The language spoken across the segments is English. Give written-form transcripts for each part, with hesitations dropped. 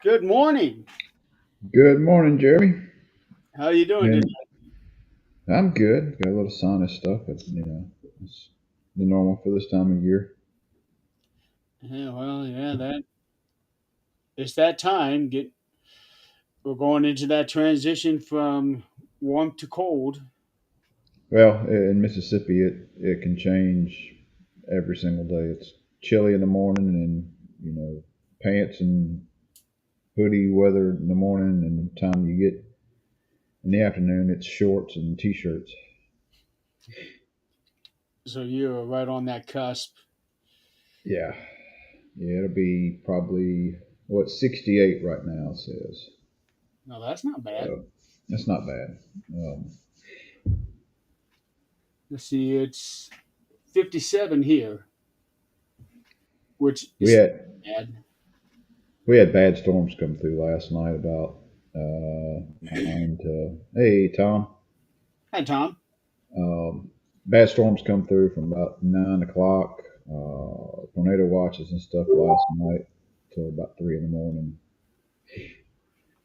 Good morning. Good morning, Jeremy. How are you doing today? And I'm good. Got a little sinus stuff, but it's the normal for this time of year. Yeah, well, yeah, that it's that time. We're going into that transition from warm to cold. Well, in Mississippi, it can change every single day. It's chilly in the morning, and pants and hoodie weather in the morning, and the time you get in the afternoon, it's shorts and t-shirts. So you're right on that cusp. Yeah, yeah, it'll be probably what 68 right now it says. No, that's not bad. That's not bad. Um, Let's see, it's 57 here, which we is had bad. We had bad storms come through last night about 9 to. Hey, Tom. Hi, Tom. Bad storms come through from about 9 o'clock. Tornado watches and stuff last night till about 3 in the morning.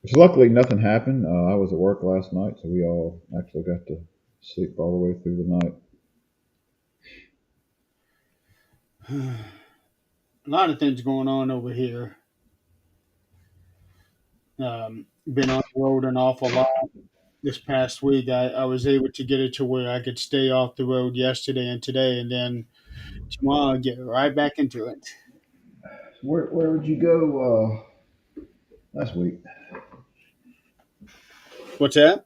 Which luckily nothing happened. I was at work last night, so we all actually got to sleep all the way through the night. A lot of things going on over here. Been on the road an awful lot this past week. I was able to get it to where I could stay off the road yesterday and today, and then tomorrow get right back into it. Where would you go last week? What's that?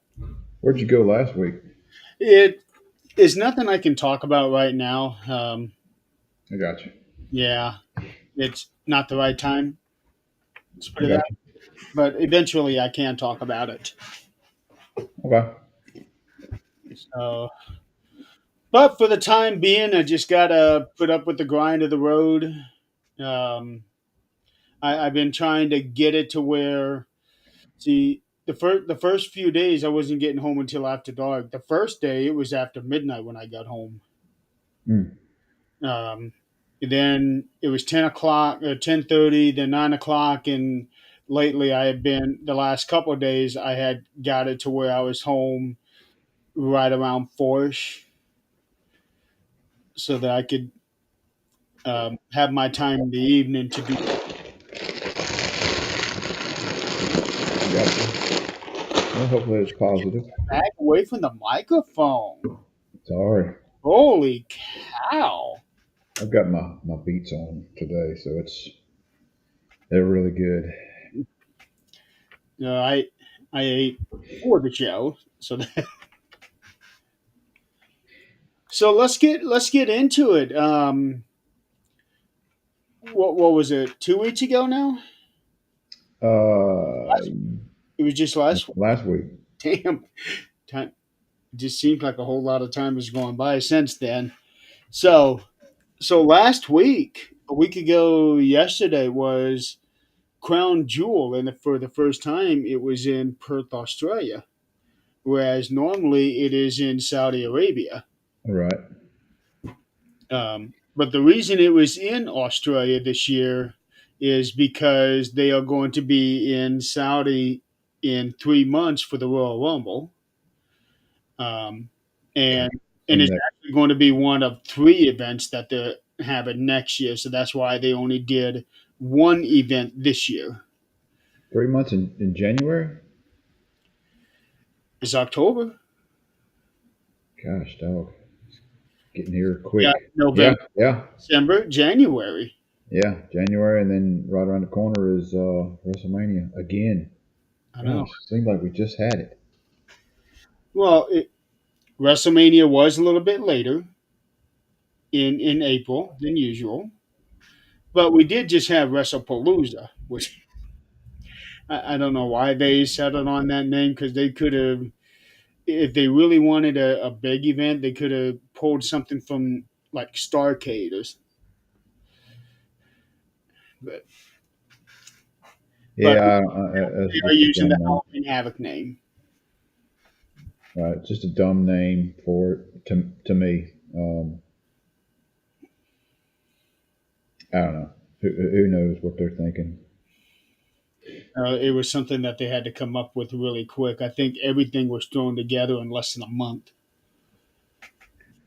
Where'd you go last week? It is nothing I can talk about right now. I got you. Yeah, it's not the right time. Let's put I it that. got you. But eventually, I can talk about it. Okay. So, but for the time being, I just gotta put up with the grind of the road. Um, I've been trying to get it to where, see, the first few days I wasn't getting home until after dark. The first day it was after midnight when I got home. Mm. Um, then it was 10 o'clock, 10:30, then 9 o'clock, and lately I had been the last couple of days I had got it to where I was home right around 4ish, so that I could have my time in the evening to do I got you. Well, hopefully it's positive. back away from the microphone. Sorry. Holy cow! I've got my beats on today, so they're really good. I ate for the show, so so let's get into it. What was it? 2 weeks ago now? Uh, It was just last. last week. Damn, time it just seems like a whole lot of time has gone by since then. So, so last week, a week ago, yesterday was Crown Jewel, and for the first time, it was in Perth, Australia, whereas normally it is in Saudi Arabia. All right. But the reason it was in Australia this year is because they are going to be in Saudi in 3 months for the Royal Rumble. Um, and and And it's that actually going to be one of three events that they're having next year. So that's why they only did one event this year. 3 months in January. It's October. Gosh, dog, getting here Yeah, quick. Yeah, November, yeah, December, January. yeah. January, and then right around the corner is WrestleMania again. I know. Gosh, seems like we just had it. Well, WrestleMania was a little bit later in April than usual, but we did just have WrestlePalooza, which I don't know why they settled on that name because they could have, if they really wanted a big event, they could have pulled something from like Starcade but but Yeah, they that's are just a using the dumb name. Halloween Havoc name. Right, just a dumb name for it to me. I don't know. Who knows what they're thinking? It was something that they had to come up with really quick. I think everything was thrown together in less than a month.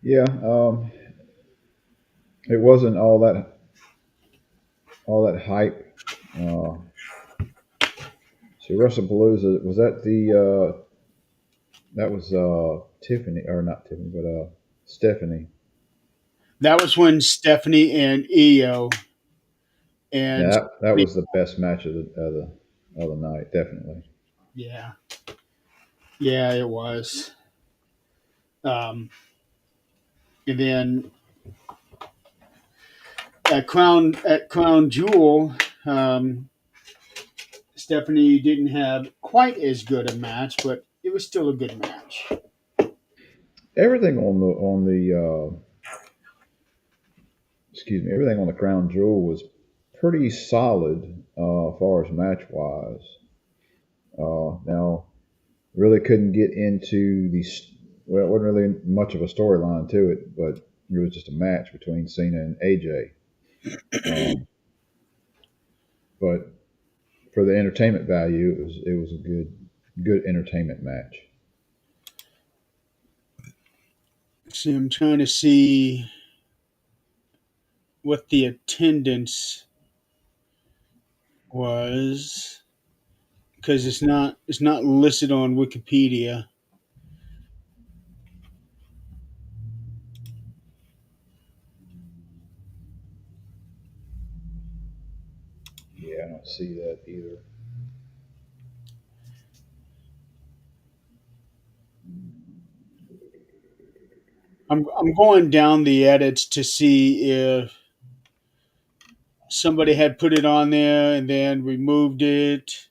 Yeah, it wasn't all that hype. Uh, so WrestlePalooza was that the that was Tiffany or not Tiffany, but Stephanie. That was when Stephanie and Io Yeah, and that was the best match of the night, definitely. yeah, yeah, it was. Um, and then at Crown Jewel, um, Stephanie didn't have quite as good a match, but it was still a good match. Everything on the excuse me, everything on the Crown Jewel was pretty solid as far as match wise. Now, really couldn't get into these. Well, it wasn't really much of a storyline to it, but it was just a match between Cena and AJ. Um, but for the entertainment value, it was a good entertainment match. See, I'm trying to see what the attendance was because it's not listed on Wikipedia. Yeah, I don't see that either. I'm going down the edits to see if somebody had put it on there and then removed it.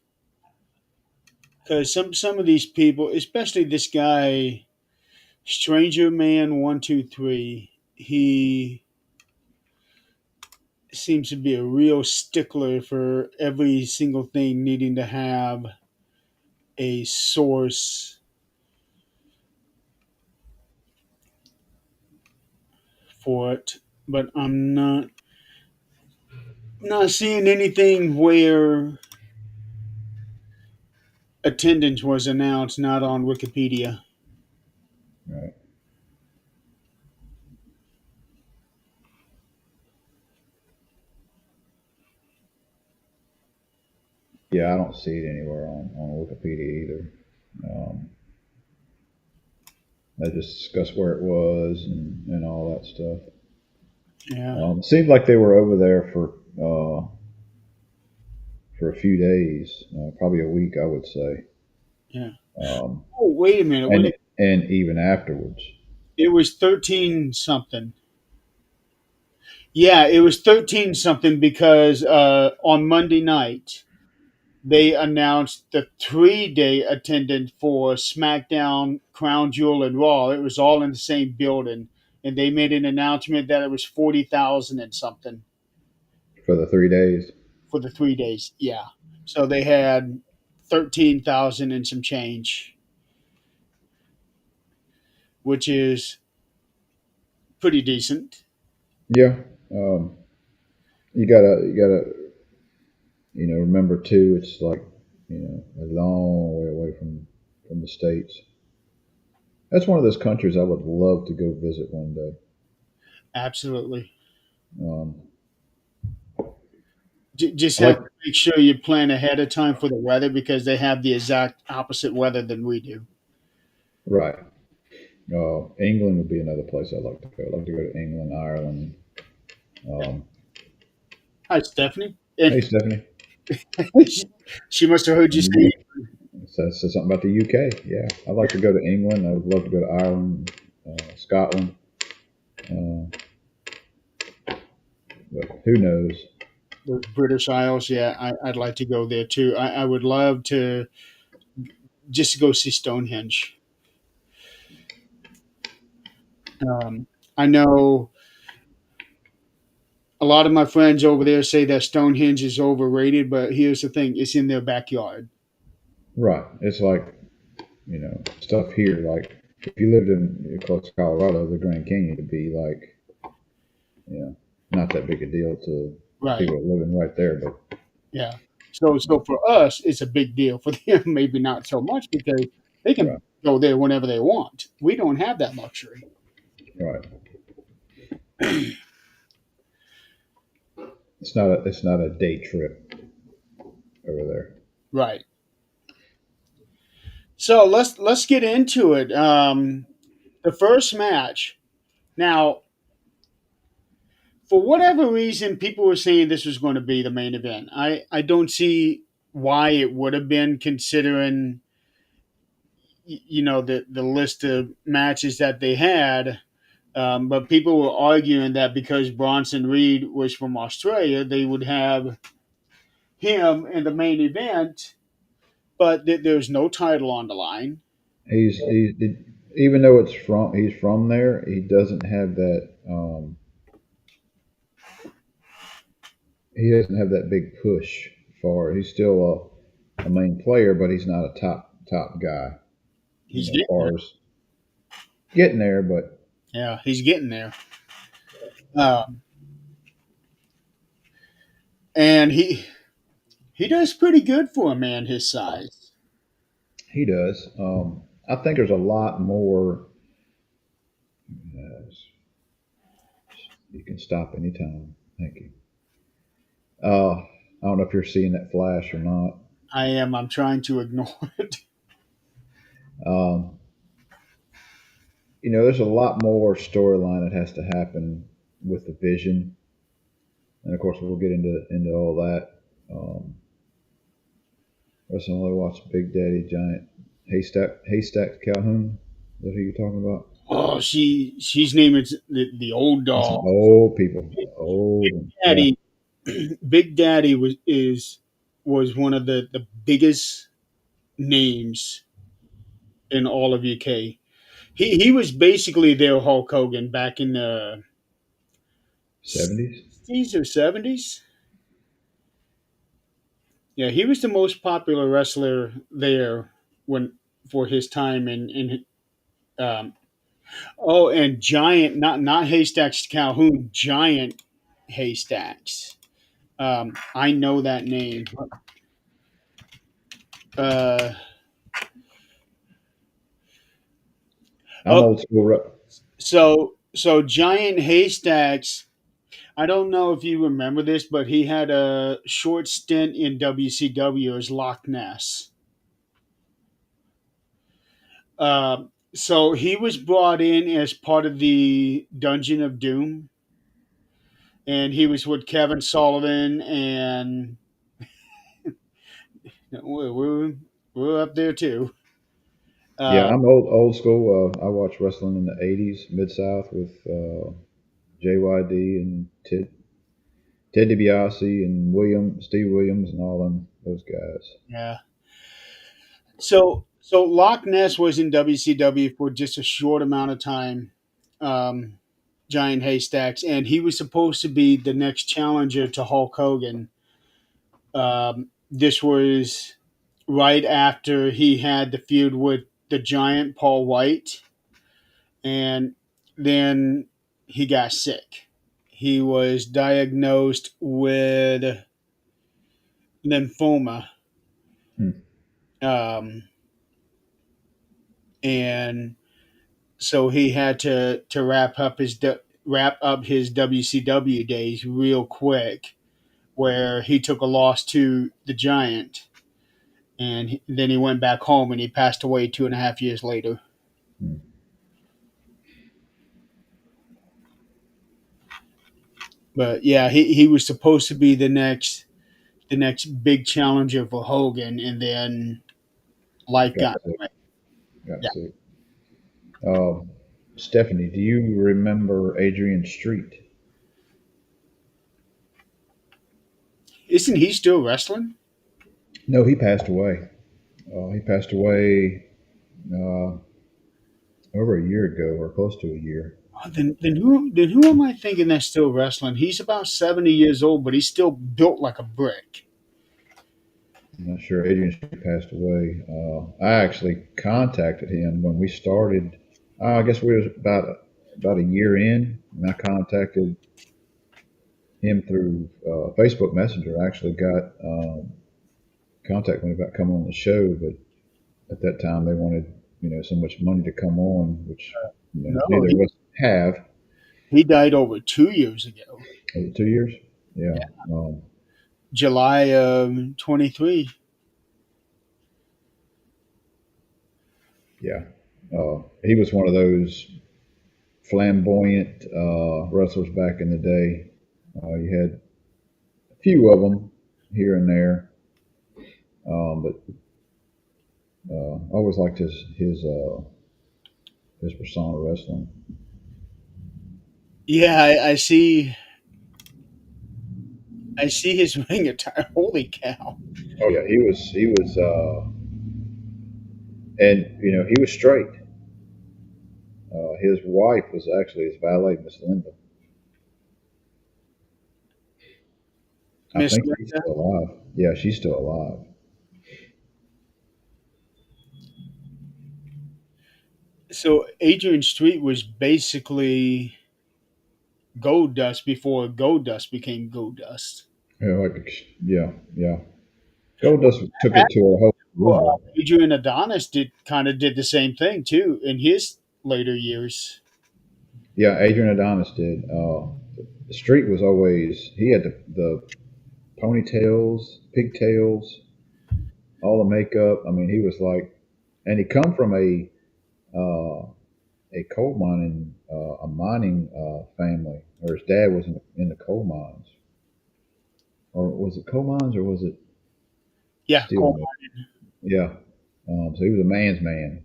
Because some of these people, especially this guy, Stranger Man 123, he seems to be a real stickler for every single thing needing to have a source for it. But I'm not seeing anything where attendance was announced not on Wikipedia. Right. Yeah, I don't see it anywhere on Wikipedia either. Um, they just discussed where it was and all that stuff. Yeah, It seemed like they were over there for a few days, probably a week, I would say, yeah. um, Oh, wait a minute. and and even afterwards. It was 13 something. Yeah, it was 13 something because on Monday night they announced the 3-day attendance for SmackDown, Crown Jewel, and Raw. It was all in the same building, and they made an announcement that it was 40,000 and something For the 3 days. for the 3 days. Yeah, so they had 13,000 and some change, which is pretty decent. Yeah, um, you gotta remember too. It's like a long way away from the states. That's one of those countries I would love to go visit one day. Absolutely. Um, Just I have like to make sure you plan ahead of time for the weather because they have the exact opposite weather than we do. right. England would be another place I'd like to go. I'd like to go to England, Ireland. Um, Hi, Stephanie. And hey, Stephanie. she must have heard you say, Says something about the UK. Yeah, I'd like to go to England. I would love to go to Ireland, Scotland. Uh, but who knows? the British Isles. Yeah, I'd like to go there too. I would love to just go see Stonehenge. I know a lot of my friends over there say that Stonehenge is overrated, but here's the thing: it's in their backyard. Right. It's like stuff here. Like if you lived in close to Colorado, the Grand Canyon would be like not that big a deal to Right. people living right there. But Yeah. So for us, it's a big deal. For them, maybe not so much because they Right. can go there whenever they want. We don't have that luxury. Right. It's not a day trip over there. Right. So let's get into it. The first match. Now, for whatever reason, people were saying this was going to be the main event. I don't see why it would have been, considering the list of matches that they had. But people were arguing that because Bronson Reed was from Australia, they would have him in the main event. But there's no title on the line. Even though he's from there, he doesn't have that. He doesn't have that big push for. He's still a main player, but he's not a top guy. He's As getting there. far as getting there, but Yeah, he's getting there. Um, and he does pretty good for a man his size. he does. I think there's a lot more. Uh, you can stop anytime. Thank you. I don't know if you're seeing that flash or not. I am. I'm trying to ignore it. Um, there's a lot more storyline that has to happen with the Vision, and of course we'll get into all that. Recently watched Big Daddy Giant Haystack Calhoun. Is that who you're talking about? Oh, she's named it the old That's some doll. old people, old. Yeah, Daddy, Big Daddy was one of the biggest names in all of UK. He was basically their Hulk Hogan back in the '70s. 60s or 70s. Yeah, he was the most popular wrestler there when for his time in um, oh, and Giant, not Haystacks Calhoun, Giant Haystacks. I know that name. Uh, I'm oh, old school. so Giant Haystacks. I don't know if you remember this, but he had a short stint in WCW as Loch Ness. So he was brought in as part of the Dungeon of Doom, and he was with Kevin Sullivan, and we're up there too. Yeah, Uh, I'm old school. I watched wrestling in the '80s, Mid South with JYD and Ted DiBiase and Steve Williams, and all them those guys. yeah. So Loch Ness was in WCW for just a short amount of time. Um, Giant Haystacks, and he was supposed to be the next challenger to Hulk Hogan. This was right after he had the feud with the Giant Paul White, and then he got sick. He was diagnosed with lymphoma, Hmm. um, and so he had to wrap up his WCW days real quick, where he took a loss to the Giant, and then he went back home and he passed away 2.5 years later. Hmm. But yeah, he was supposed to be the next big challenger for Hogan, and then life Got got in sick. the way. Got Yeah, sick. Um, Stephanie, do you remember Adrian Street? isn't he still wrestling? No, he passed away. He passed away uh, over a year ago, or close to a year. Oh, then who am I thinking that's still wrestling? He's about 70 years old, but he's still built like a brick. I'm not sure. Adrian Street passed away. I actually contacted him when we started. I guess we was about a year in, and I contacted him through Facebook Messenger. I actually got contact me about coming on the show, but at that time they wanted so much money to come on, which No, neither of us have. he died over 2 years ago, Was it 2 years? Yeah. Um, July of 23. yeah. He was one of those flamboyant wrestlers back in the day. You had a few of them here and there, but I always liked his persona wrestling. Yeah, I see his ring attire. Holy cow! Oh yeah, he was, and he was straight. His wife was actually his valet, Miss Linda. I Miss think she's Linda. still alive. Yeah, she's still alive. So Adrian Street was basically Gold Dust before Gold Dust became Gold Dust. Yeah, yeah, yeah. Goldust took it to a whole new level. Adrian Adonis did the same thing too in his later years. Yeah, Adrian Adonis did. The Street was always he had the ponytails, pigtails, all the makeup. I mean, he was like, and he come from a coal mining family, or his dad was in the coal mines, or was it coal mines, or was it Yeah, steel Cole. mill? Yeah. So he was a man's man.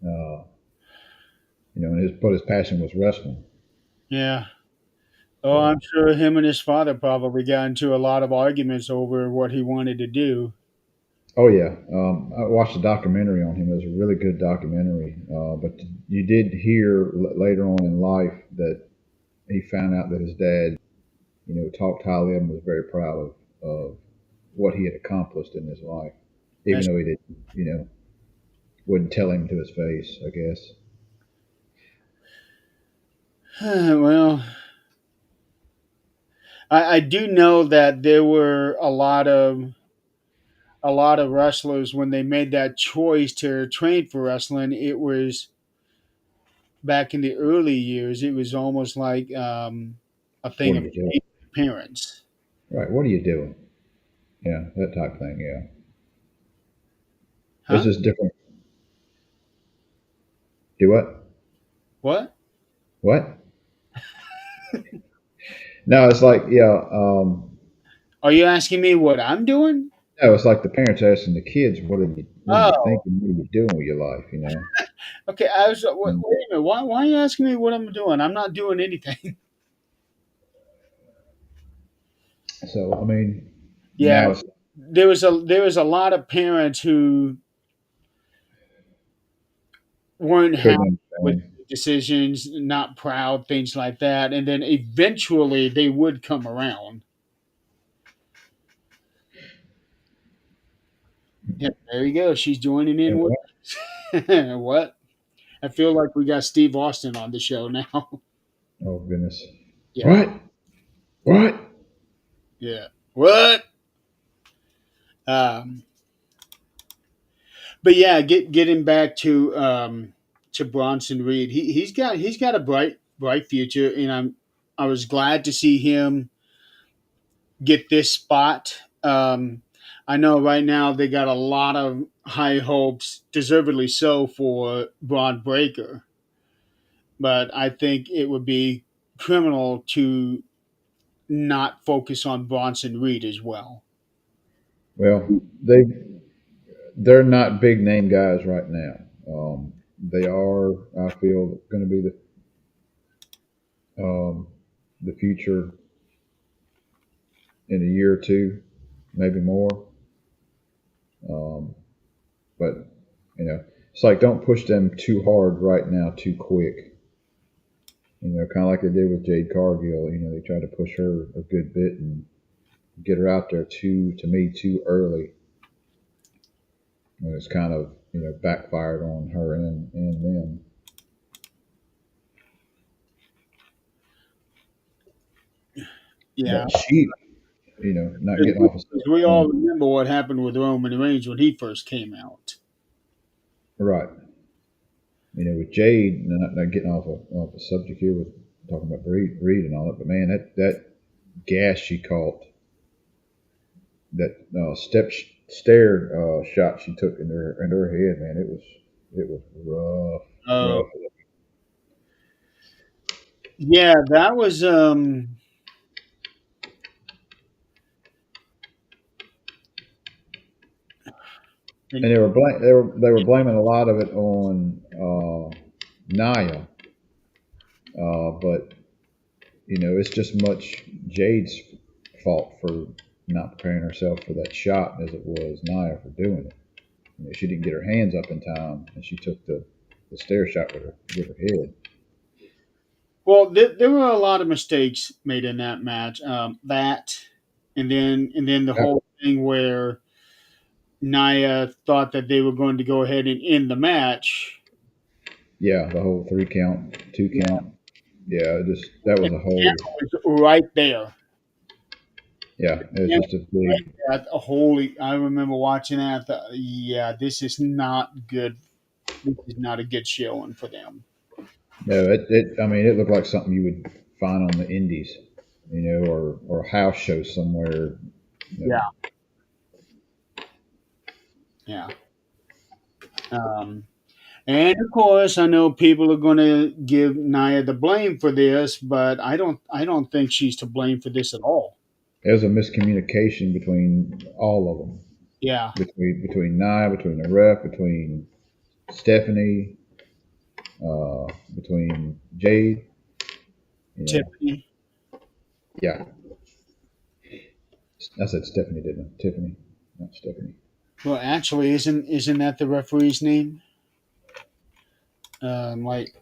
Uh, and his passion was wrestling. Yeah. Oh, So, I'm sure him and his father probably got into a lot of arguments over what he wanted to do. oh yeah, I watched a documentary on him. It was a really good documentary. But you did hear later on in life that he found out that his dad, talked highly of him, was very proud of what he had accomplished in his life, even That's, though he didn't, wouldn't tell him to his face, I guess. well, I do know that there were a lot of wrestlers when they made that choice to train for wrestling. It was back in the early years. It was almost like a What thing are of you doing? shame for parents. Right. What are you doing? Yeah, that type of thing. Yeah. This Huh? is different. Do what? What? What? No, it's like yeah. Are you asking me what I'm doing? No, it's like the parents asking the kids, "What are you Oh, thinking? What are you doing with your life?" okay. I was. Wait, And wait a minute. Why are you asking me what I'm doing? I'm not doing anything. so, I mean, Yeah, now it's there was a lot of parents who weren't happy couldn't with understand. decisions, not proud, things like that, and then eventually they would come around. Yeah, there you go. She's joining in And with what? us. What? I feel like we got Steve Austin on the show now. Oh goodness! Yeah, What? What? yeah. What? Um, but yeah, getting back to Bronson Reed. He's got a bright future, and I was glad to see him get this spot. I know right now they got a lot of high hopes, deservedly so, for Braun Breaker, but I think it would be criminal to not focus on Bronson Reed as well. Well, they're not big name guys right now. They are, I feel, going to be um, the future in a year or two, maybe more. Um, but it's like don't push them too hard right now, too quick. Kind of like they did with Jade Cargill. They tried to push her a good bit and get her out there to me, too early. And it's kind of backfired on her and them. Yeah, But she not Because getting off of we all on remember what happened with Roman Reigns when he first came out. right. With Jade, not getting off the subject here with talking about Reed and all that, but man, that gas she caught, that stair shot she took in her head, man, it was Uh, rough. yeah, that was And and they were blaming a lot of it on Nia, but it's just much Jade's fault for not preparing herself for that shot as it was Nia for doing it. She didn't get her hands up in time, and she took the stair shot with her head. well, there were a lot of mistakes made in that match. That, and then the Yep. whole thing where Nia thought that they were going to go ahead and end the match. Yeah, the whole 3 count, 2 count. Yeah, that And was a whole. it was right there. Yeah, it was just a big. Holy! I remember watching that. Yeah, this is not good. This is not a good showing for them. No, I mean, it looked like something you would find on the Indies, or a house show somewhere. You Yeah, know. yeah. Um, and of course, I know people are going to give Nia the blame for this, but I don't think she's to blame for this at all. There was a miscommunication between all of them, Yeah, between Nia, between the ref, between Stephanie, between Jade. You know, Tiffany. yeah, I said Stephanie, didn't I? Tiffany, not Stephanie. Well, actually, isn't that the referee's name? Like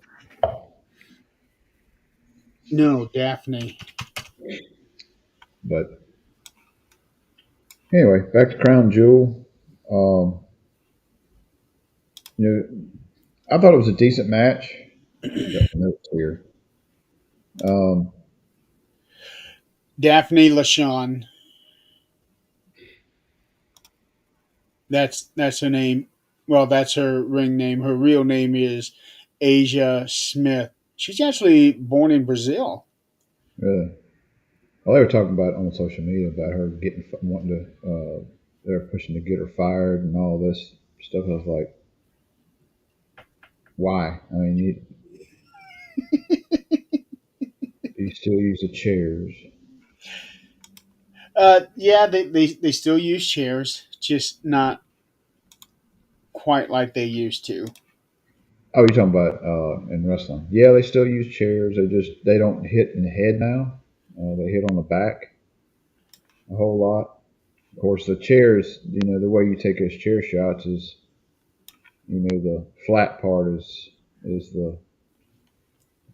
no, Daphne. But anyway, back to Crown Jewel. Um, you know, I thought it was a decent match. Got the notes here. Um, Daphne LaShawn. That's her name. Well, that's her ring name. Her real name is Asia Smith. She's actually born in Brazil. really. Well, they were talking about on social media about her wanting to. They're pushing to get her fired and all this stuff. I was like, why? I mean, you still use the chairs. Yeah, they still use chairs, just not quite like they used to. Oh, you're talking about in wrestling? Yeah, they still use chairs. They don't hit in the head now. They hit on the back a whole lot. Of course, the chairs. The way you take those chair shots is the flat part is the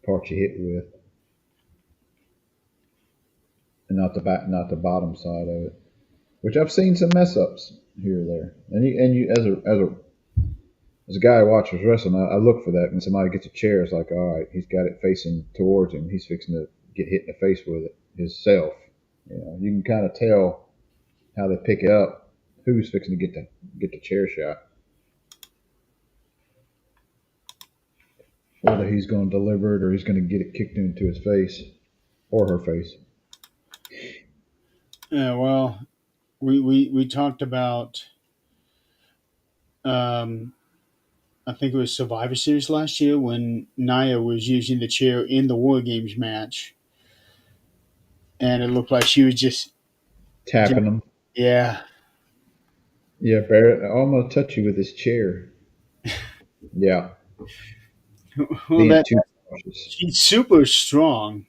part you hit with, and not the bottom side of it. Which I've seen some mess ups here or there. And you as a guy who watches wrestling, I look for that when somebody gets a chair. It's like, all right, he's got it facing towards him. He's fixing to get hit in the face with it himself. You can kind of tell how they pick it up, who's fixing to get the chair shot, whether he's going to deliver it or he's going to get it kicked into his face or her face. Yeah, well, we talked about um, I think it was Survivor Series last year when Nia was using the chair in the War Games match, and it looked like she was just Tapping them. yeah. Yeah, Barrett, I'm going to touch you with this chair. Yeah, Well, being that too cautious. she's super strong.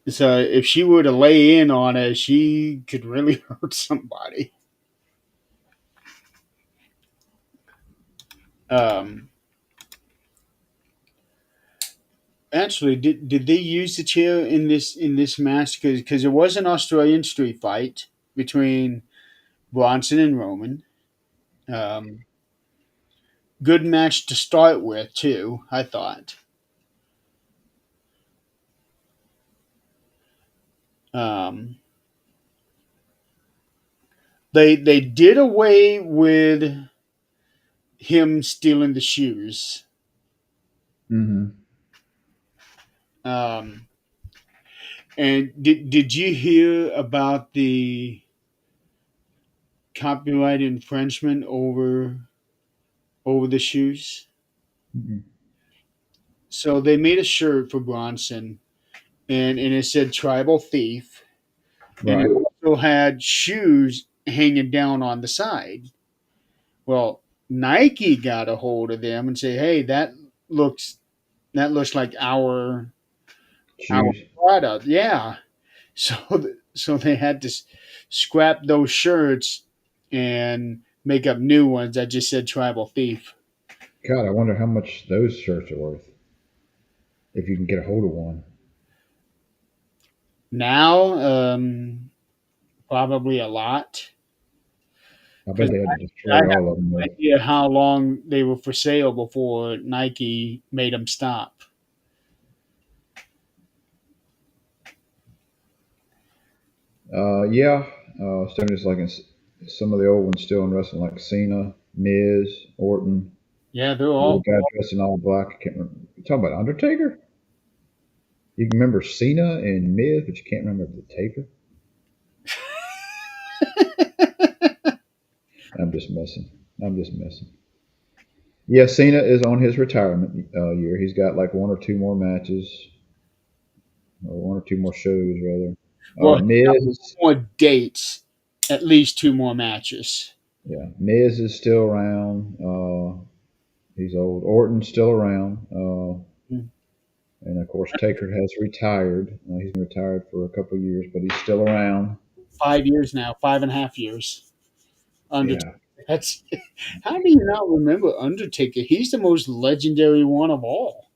So if she were to lay in on it, she could really hurt somebody. Um, Actually, did they use the chair in this match? Because it was an Australian street fight between Bronson and Roman. Um, Good match to start with too. I thought. Um, they did away with him stealing the shoes. Hmm. Um, and did you hear about the copyright infringement over the shoes? Hmm. So they made a shirt for Bronson, and it said "Tribal Thief," and it Right. also had shoes hanging down on the side. Well, Nike got a hold of them and say, "Hey, looks looks like our Shoes. product." Yeah, so so they had to scrap those shirts and make up new ones that just said "Tribal Thief." God, I wonder how much those shirts are worth if you can get a hold of one. Now, probably a lot I bet because they had to I destroy have all of them. no Though. idea how long they were for sale before Nike made them stop. Yeah, still just like some of the old ones still in wrestling, like Cena, Miz, Orton, Yeah, they're the all guy dressed in all black. I can't remember. You talking about Undertaker? You can remember Cena and Miz, but you can't remember the Taker. I'm just messing. I'm just messing. Yeah, Cena is on his retirement year. He's got like one or two more matches, or one or two more shows rather. well, Miz is more dates, at least two more matches. yeah, Miz is still around. He's old. Orton's still around. And of course, Taker has retired. He's been retired for a couple of years, but he's still around. 5 years now, 5.5 years. Undertaker. Yeah, That's how do you not remember Undertaker? He's the most legendary one of all.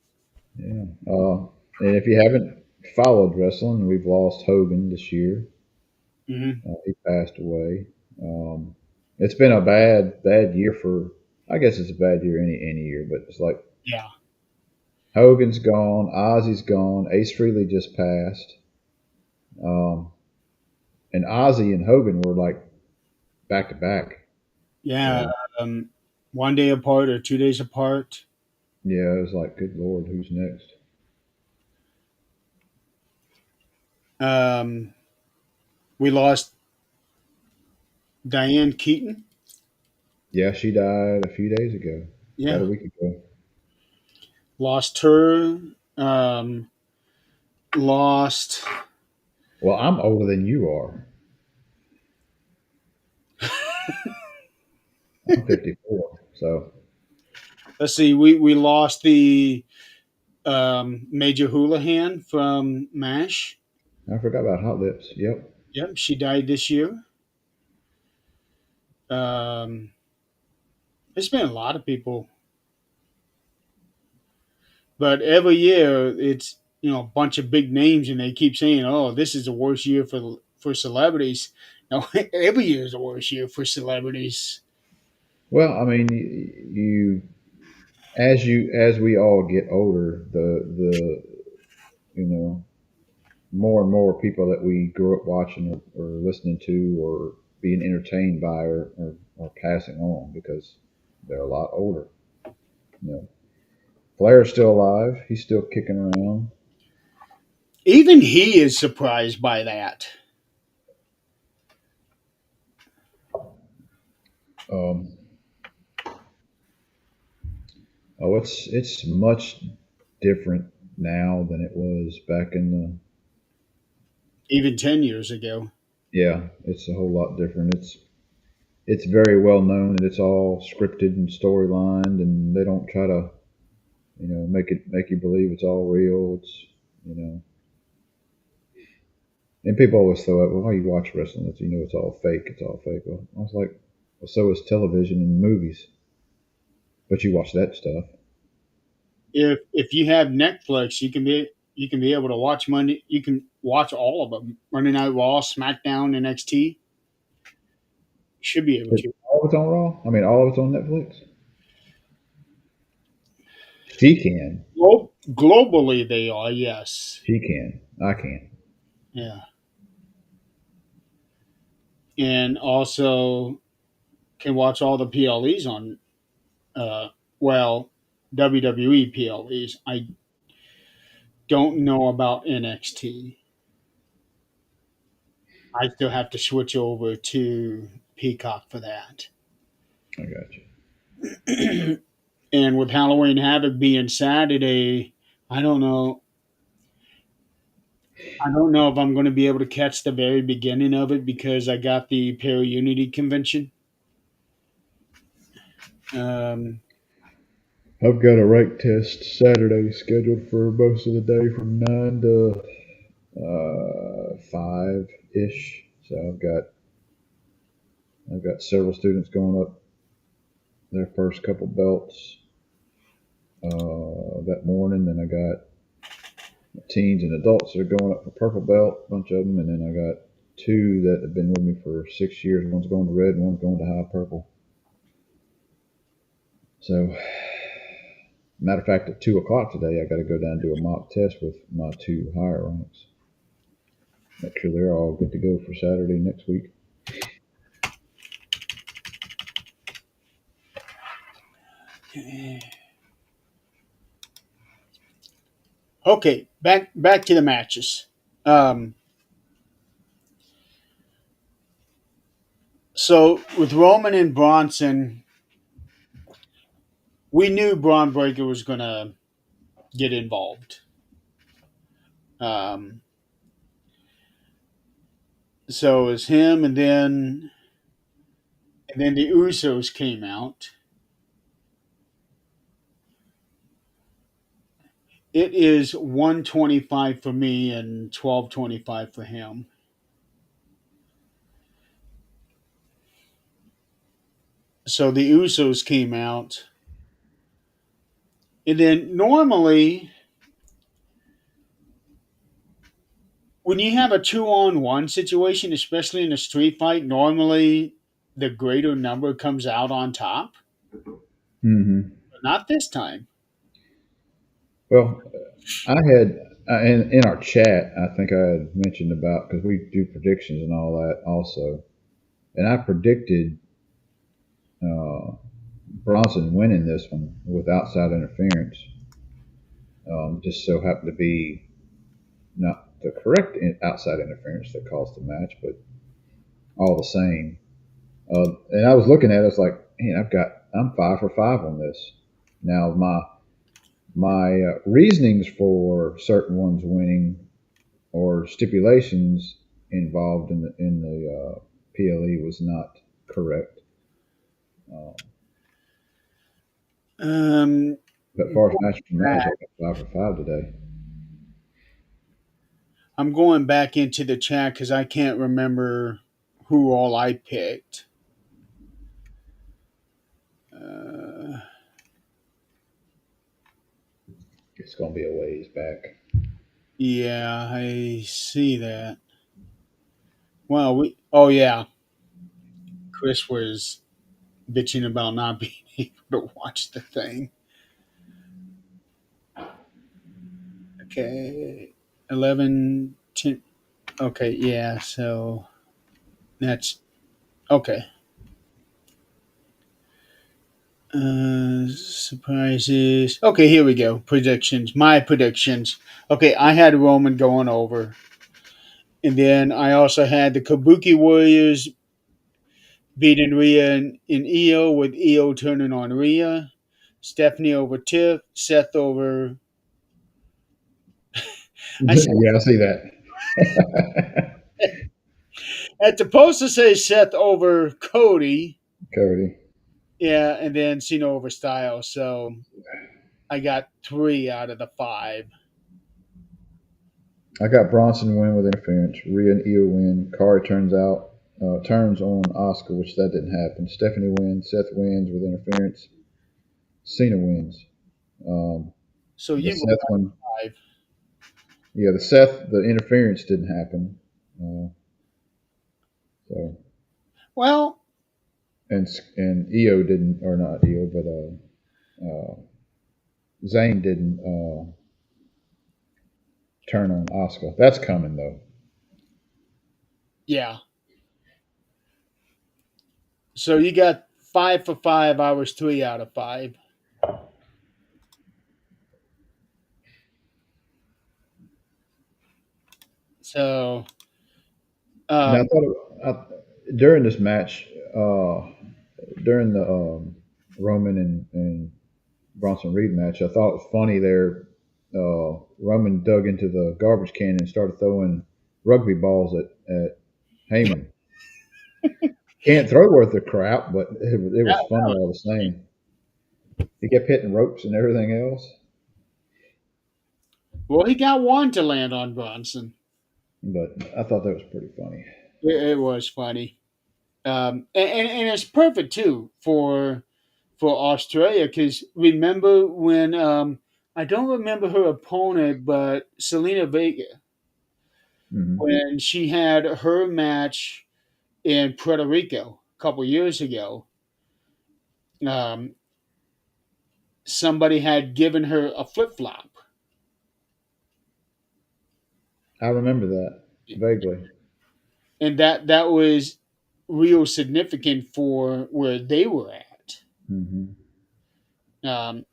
yeah. And if you haven't followed wrestling, we've lost Hogan this year. Hmm. He passed away. It's been a bad year for. I guess it's a bad year any year, but it's like Yeah, Hogan's gone, Ozzy's gone, Ace Frehley just passed, um, and Ozzy and Hogan were like back to back. yeah. So Um, 1 day apart or 2 days apart. yeah, it was like, good lord, who's next? Um, we lost Diane Keaton. Yeah, she died a few days ago, about Yeah, a week ago. lost her. Um, lost. Well, I'm older than you are. I'm 54, so Let's see. We lost the Major Houlihan from MASH. I forgot about Hot Lips. Yep. Yep, she died this year. Um, there's been a lot of people, but every year it's a bunch of big names, and they keep saying, "Oh, this is the worst year for celebrities." No, every year is the worst year for celebrities. Well, I mean, as we all get older, the you know more and more people that we grew up watching or listening to or being entertained by are passing on because they're a lot older. You know, Flair's still alive. He's still kicking around. Even he is surprised by that. Um, it's much different now than it was back in the. Even 10 years ago. Yeah, it's a whole lot different. It's very well known and it's all scripted and storylined, and they don't try to make you believe it's all real. It's you know, and people always throw out, well, why you watch wrestling? It's it's all fake. It's all fake. Well, I was like, well, so is television and movies, but you watch that stuff. If you have Netflix, you can be able to watch Monday. You can watch all of them: Monday Night Raw, SmackDown, NXT. You should be able Is to. all of it's on Raw? I mean, all of it's on Netflix. She can. Globally, they are, yes. She can. I can. Yeah. and also can watch all the PLEs on uh, well, WWE PLEs. I don't know about NXT. I still have to switch over to Peacock for that. I got you. And with Halloween Havoc being Saturday, I don't know. I don't know if I'm going to be able to catch the very beginning of it because I got the Perry Unity convention. Um, I've got a rank test Saturday scheduled for most of the day from 9 to 5 ish. So I've got several students going up their first couple belts that morning. Then I got teens and adults that are going up for purple belt, a bunch of them, and then I got two that have been with me for 6 years. One's going to red, and one's going to high purple. So, matter of fact, at 2 o'clock today, I got to go down and do a mock test with my two higher ranks. Make sure they're all good to go for Saturday next week. okay, back to the matches. Um, so with Roman and Bronson, we knew Braun Breaker was going to get involved. Um, so it was him, and then the Usos came out. It is 125 for me and 1225 for him. So the Usos came out, and then normally when you have a 2-on-1 situation, especially in a street fight, normally the greater number comes out on top. Mm-hmm. But not this time. Well, I had in our chat, I think I had mentioned about because we do predictions and all that also, and I predicted uh, Bronson winning this one with outside interference. Just so happened to be not the correct outside interference that caused the match, but all the same. And I was looking at it, I was like, man, I'm 5 for 5 on this. Now my reasonings for certain ones winning or stipulations involved in the PLE was not correct. Um, Um, but as far as match for match, I got 5 for 5 today. I'm going back into the chat because I can't remember who all I picked. Uh, It's gonna be a ways back. yeah, I see that. Well, oh yeah, Chris was bitching about not being able to watch the thing. Okay, 11, 10. Okay, yeah, so that's okay. Surprises. Okay, here we go. Predictions. My predictions. Okay, I had Roman going over. And then I also had the Kabuki Warriors beating Rhea in EO with EO turning on Rhea. Stephanie over Tiff. Seth over. I said, Yeah, I see that. it's supposed to say Seth over Cody. Cody. Yeah, and then Cena over Styles. So I got 3 out of the 5. I got Bronson win with interference. Rhea and Io win. Kari turns on Oscar, which that didn't happen. Stephanie wins. Seth wins with interference. Cena wins. Um, So the you Seth one, got 5. yeah, the interference didn't happen. So Well, and Io didn't, or not Io, but Zayn didn't turn on Oscar. That's coming though. yeah. So you got 5 for 5. I was 3 out of 5. So Now, I um, thought during this match, during the Roman and Bronson Reed match, I thought it was funny there. Roman dug into the garbage can and started throwing rugby balls at Heyman. Can't throw worth a crap, but it that, was funny all the same. He kept hitting ropes and everything else, well, he got one to land on Bronson. but I thought that was pretty funny. It was funny, and it's perfect too for Australia because remember when I don't remember her opponent, but Selena Vega Hmm. when she had her match in Puerto Rico a couple years ago. Um, Somebody had given her a flip flop, I remember that vaguely. and that was real significant for where they were at. Hmm. Um,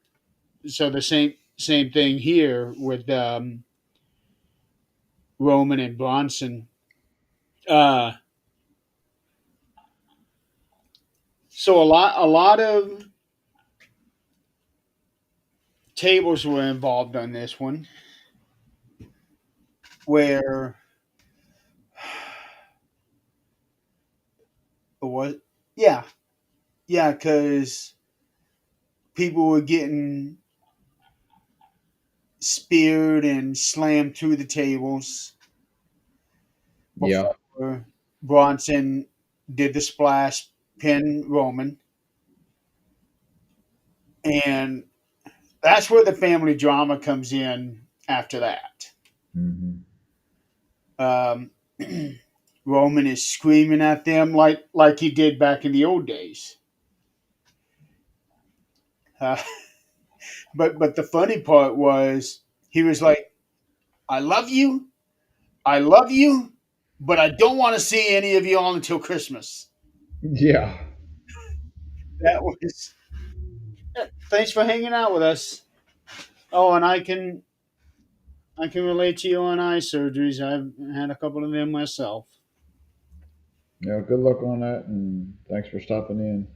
so the same thing here with Roman and Bronson. Uh, so a lot of tables were involved on this one, where what? Yeah, yeah, because people were getting speared and slammed through the tables Yeah, before Bronson did the splash pin Roman, and that's where the family drama comes in after that. hmm, Um, Roman is screaming at them like he did back in the old days. Uh, but the funny part was he was like, "I love you, I love you, but I don't want to see any of you all until Christmas." yeah. That was thanks for hanging out with us. Oh, and I can relate to you on eye surgeries. I've had a couple of them myself. Yeah, good luck on that, and thanks for stopping in.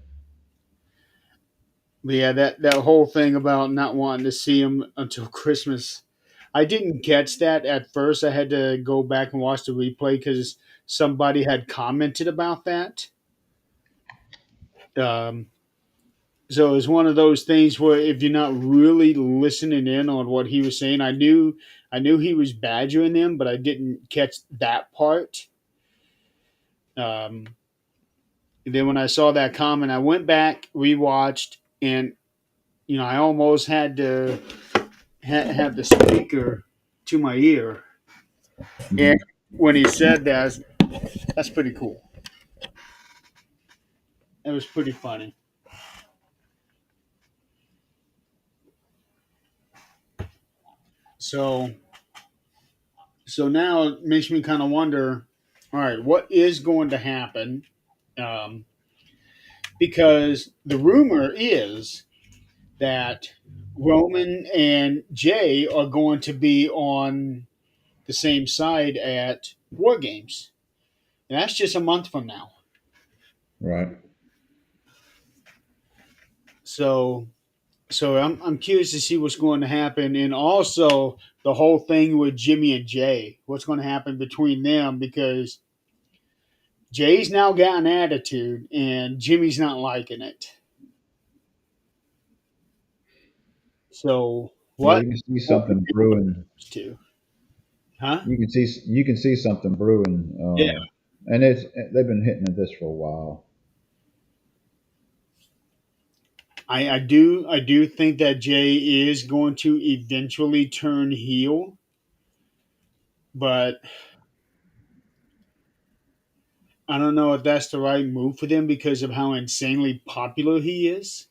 But yeah, that whole thing about not wanting to see him until Christmas, I didn't catch that at first. I had to go back and watch the replay because somebody had commented about that. Um, so it was one of those things where if you're not really listening in on what he was saying, I knew he was badgering them, but I didn't catch that part. Um, then when I saw that comment, I went back, rewatched, and I almost had to have the speaker to my ear. And Mhm. when he said that, that's pretty cool. It was pretty funny. So so now it makes me kind of wonder. All right, what is going to happen? Um, because the rumor is that Roman and Jay are going to be on the same side at War Games. And that's just a month from now. Right. So I'm curious to see what's going to happen, and also the whole thing with Jimmy and Jay. What's going to happen between them because Jay's now got an attitude, and Jimmy's not liking it. So Yeah, what you can see what something brewing. to? Huh? You can see something brewing, Yeah. and they've been hitting at this for a while. I do think that Jay is going to eventually turn heel, but I don't know if that's the right move for them because of how insanely popular he is.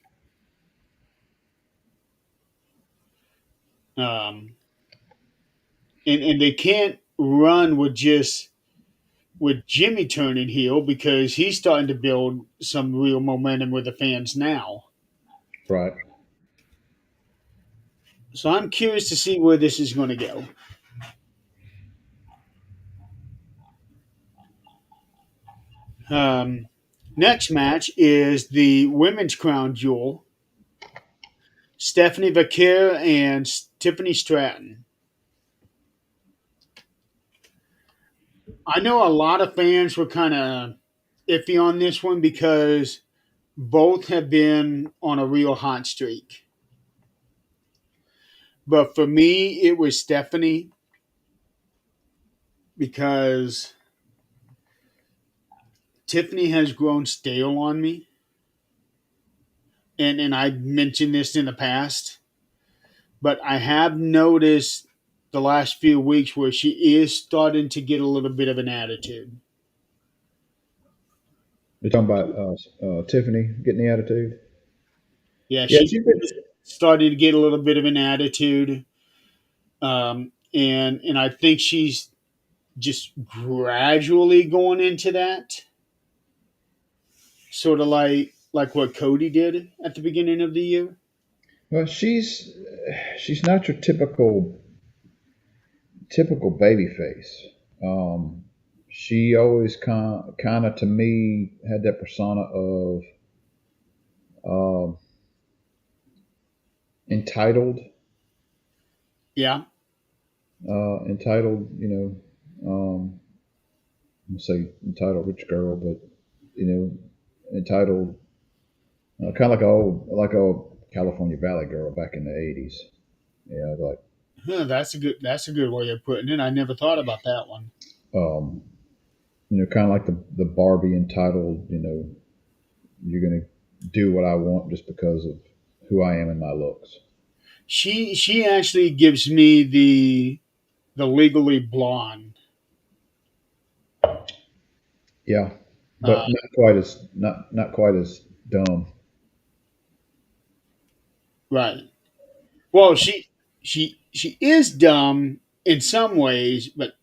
Um, and they can't run with just with Jimmy turning heel because he's starting to build some real momentum with the fans now. Right. So I'm curious to see where this is going to go. Um, Next match is the women's crown jewel: Stephanie Vaquer and Tiffany Stratton. I know a lot of fans were kind of iffy on this one because both have been on a real hot streak. But for me, it was Stephanie because Tiffany has grown stale on me. And I mentioned this in the past, but I have noticed the last few weeks where she is starting to get a little bit of an attitude. You're talking about Tiffany getting the attitude. Yeah, Yeah, she's she's been. starting to get a little bit of an attitude. And I think she's just gradually going into that, sort of like what Cody did at the beginning of the year. Well, she's not your typical baby face. Um, she always kind of to me had that persona of um entitled, Yeah, entitled. I'm gonna say entitled rich girl, but you know, entitled, kind of like a California Valley girl back in the '80s. Yeah, like huh, that's a good way of putting it. I never thought about that one. um, kind of like the Barbie entitled. You're gonna do what I want just because of who I am and my looks. She actually gives me the Legally Blonde. Yeah, Uh, but not quite as dumb. right. Well, she is dumb in some ways, but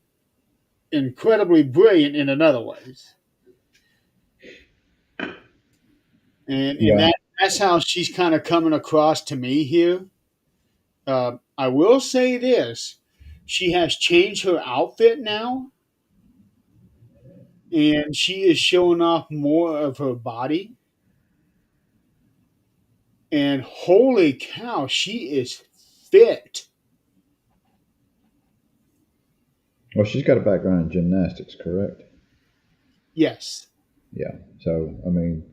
incredibly brilliant in another ways. And Yeah, that's how she's kind of coming across to me here. I will say this: she has changed her outfit now, and she is showing off more of her body. And holy cow, she is fit. well, she's got a background in gymnastics, correct? Yes. Yeah. So I mean,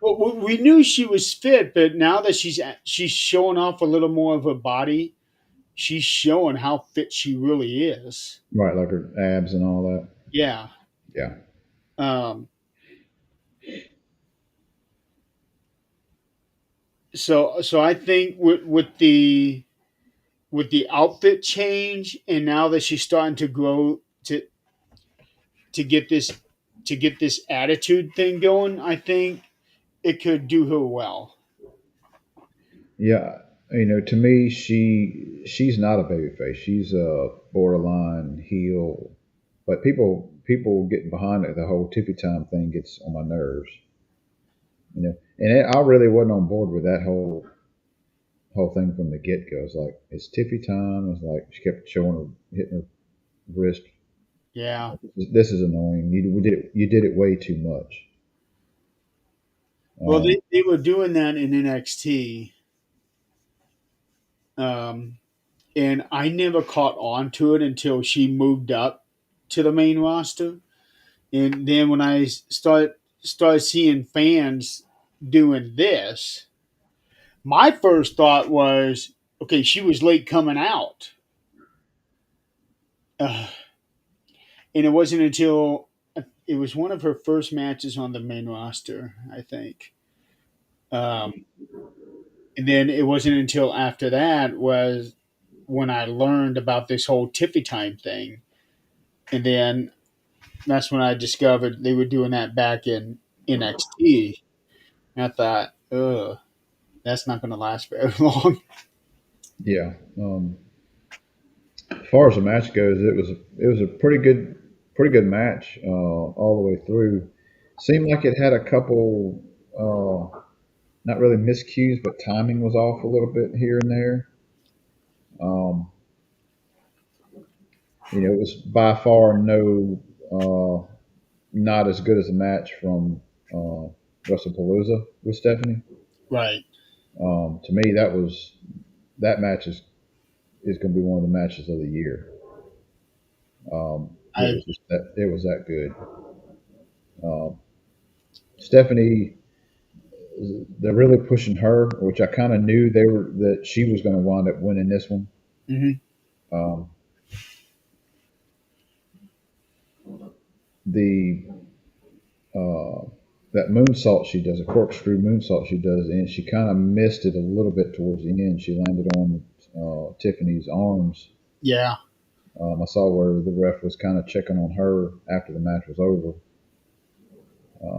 Well, we knew she was fit, but now that she's showing off a little more of her body, she's showing how fit she really is. right, like her abs and all that. Yeah. Yeah. Um, so I think with the outfit change, and now that she's starting to grow to get this to get this attitude thing going, I think it could do her well. Yeah, to me, she's not a baby face. She's a borderline heel. But people getting behind it, the whole Tippy Time thing gets on my nerves. I really wasn't on board with that whole thing from the get go. It's like it's Tippy Time. It's like she kept showing her hitting her wrist. Yeah. This is annoying. You did it way too much. Well, Um, they were doing that in NXT, um, and I never caught on to it until she moved up to the main roster. And then when I started seeing fans doing this, my first thought was, okay, she was late coming out, and it wasn't until it was one of her first matches on the main roster, I think. Um, and then it wasn't until after that was when I learned about this whole Tiffy Time thing, and then that's when I discovered they were doing that back in NXT. And I thought, ugh, that's not going to last very long. yeah. As far as the match goes, it was a pretty good match all the way through. Seemed like it had a couple not really miscues, but timing was off a little bit here and there. Um, it was by far not as good as a match from WrestlePalooza with Stephanie. Right. To me, that match is going to be one of the matches of the year. It I was that good. Um, Stephanie, they're really pushing her, which I kind of knew that she was going to wind up winning this one. mhm. Um, the uh, that moonsault she does, a corkscrew moonsault she does, and she kind of missed it a little bit towards the end. She landed on Tiffany's arms. Yeah. I saw where the ref was kind of checking on her after the match was over,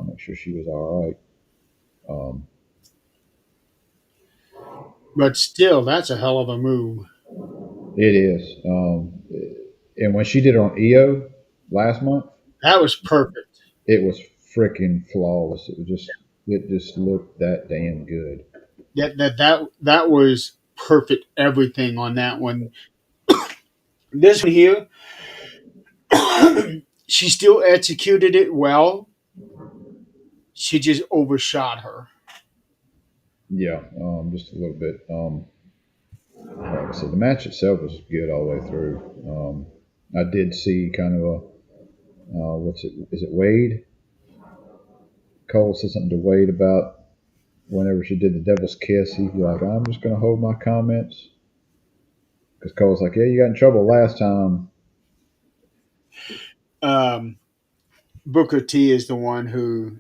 make sure she was all right. Um, But still, that's a hell of a move. it is, and when she did it on EO last month, That was perfect. it was freaking flawless. It just looked that damn good. That was perfect. Everything on that one. This one here, she still executed it well. She just overshot her. Yeah, just a little bit. Like I said, the match itself was good all the way through. I did see kind of a what's it? Is it Wade? Cole said something to Wade about whenever she did the Devil's Kiss. He'd be like, "I'm just going to hold my comments," because Cole's like, "Yeah, you got in trouble last time." Um, Booker T is the one who